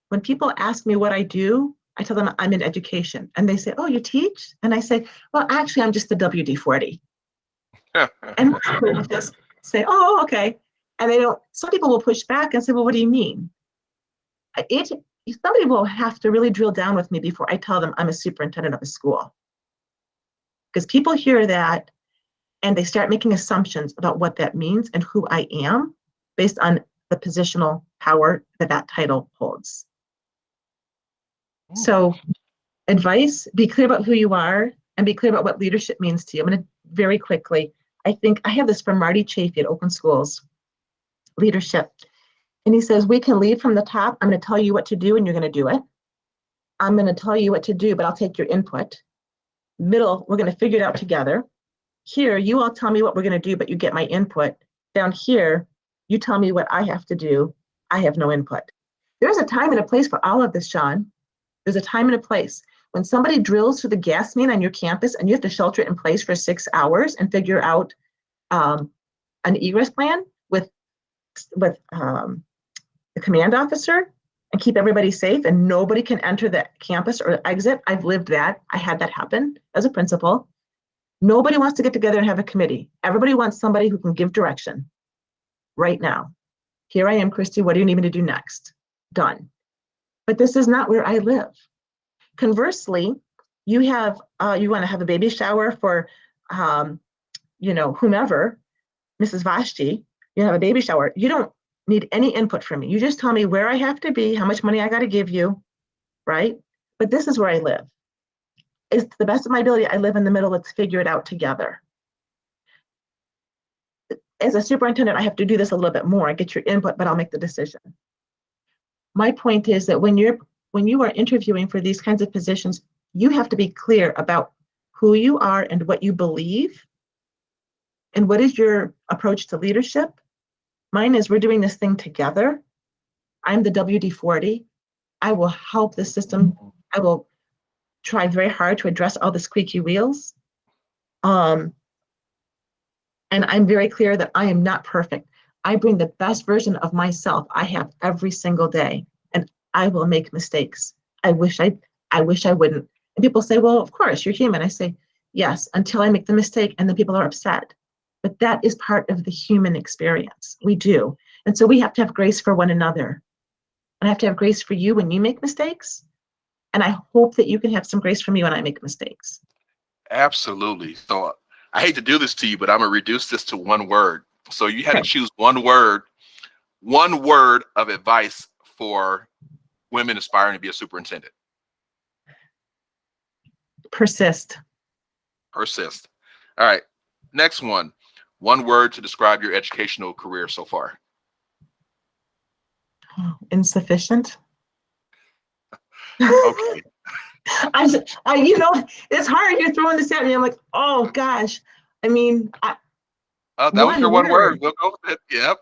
When people ask me what I do, I tell them I'm in education. And they say, oh, you teach? And I say, well, actually, I'm just the WD-40. And people just say, oh, okay. And they don't, some people will push back and say, well, what do you mean? Somebody will have to really drill down with me before I tell them I'm a superintendent of a school. Because people hear that and they start making assumptions about what that means and who I am based on the positional power that title holds. So advice, be clear about who you are and be clear about what leadership means to you. I'm going to very quickly, I think I have this from Marty Chafee at Open Schools, leadership. And he says, we can lead from the top. I'm going to tell you what to do and you're going to do it. I'm going to tell you what to do, but I'll take your input. Middle, we're going to figure it out together. Here, you all tell me what we're going to do, but you get my input. Down here, you tell me what I have to do. I have no input. There's a time and a place for all of this, Sean. There's a time and a place. When somebody drills through the gas main on your campus and you have to shelter it in place for 6 hours and figure out an egress plan with the command officer and keep everybody safe and nobody can enter the campus or exit. I've lived that. I had that happen as a principal. Nobody wants to get together and have a committee. Everybody wants somebody who can give direction right now. Here I am, Christy. What do you need me to do next? Done. But this is not where I live. Conversely, you want to have a baby shower for, whomever, Mrs. Vashti, you have a baby shower. You don't need any input from me. You just tell me where I have to be, how much money I got to give you, right? But this is where I live. It's to the best of my ability. I live in the middle. Let's figure it out together. As a superintendent, I have to do this a little bit more. I get your input, but I'll make the decision. My point is that when you are interviewing for these kinds of positions, you have to be clear about who you are and what you believe and what is your approach to leadership. Mine is we're doing this thing together. I'm the WD-40. I will help the system. I will try very hard to address all the squeaky wheels. And I'm very clear that I am not perfect. I bring the best version of myself I have every single day, and I will make mistakes. I wish I wouldn't. And people say, well, of course, you're human. I say, yes, until I make the mistake and then people are upset. But that is part of the human experience. We do. And so we have to have grace for one another. And I have to have grace for you when you make mistakes. And I hope that you can have some grace for me when I make mistakes. Absolutely. So I hate to do this to you, but I'm going to reduce this to one word. So you had to choose one word of advice for women aspiring to be a superintendent. Persist. Persist. All right. Next one. One word to describe your educational career so far. Insufficient. Okay. It's hard. You're throwing this at me. I'm like, oh gosh. I mean, that was your one word. We'll go with it. Yep.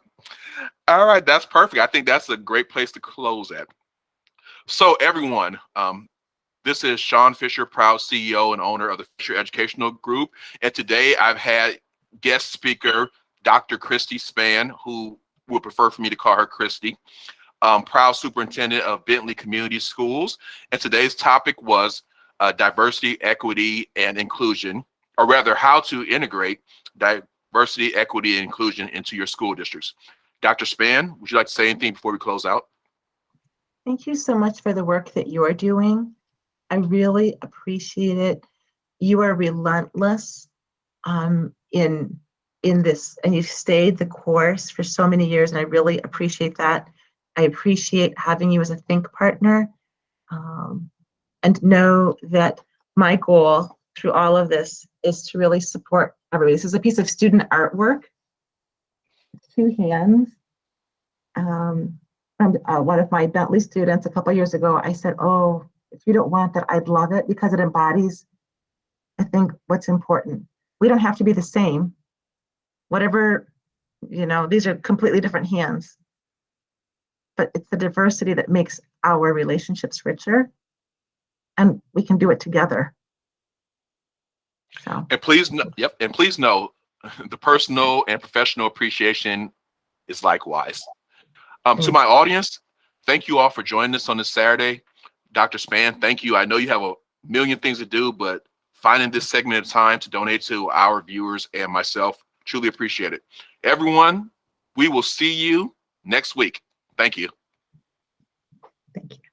All right. That's perfect. I think that's a great place to close at. So everyone, this is Sean Fisher, proud CEO and owner of the Fisher Educational Group. And today I've had guest speaker, Dr. Christy Spann, who would prefer for me to call her Christy, proud superintendent of Bentley Community Schools. And today's topic was diversity, equity, and inclusion, or rather how to integrate diversity, equity, and inclusion into your school districts. Dr. Spann, would you like to say anything before we close out? Thank you so much for the work that you're doing. I really appreciate it. You are relentless in this, and you've stayed the course for so many years, and I really appreciate that. I appreciate having you as a think partner, and know that my goal through all of this is to really support everybody. This is a piece of student artwork, 2 hands. From one of my Bentley students a couple years ago. I said, oh, if you don't want that, I'd love it, because it embodies, I think, what's important. We don't have to be the same. Whatever, these are completely different hands, but it's the diversity that makes our relationships richer, and we can do it together. So, And please know, the personal and professional appreciation is likewise. To my audience, thank you all for joining us on this Saturday. Dr. Spann, thank you. I know you have a million things to do, but finding this segment of time to donate to our viewers and myself, truly appreciate it. Everyone, we will see you next week. Thank you. thank you.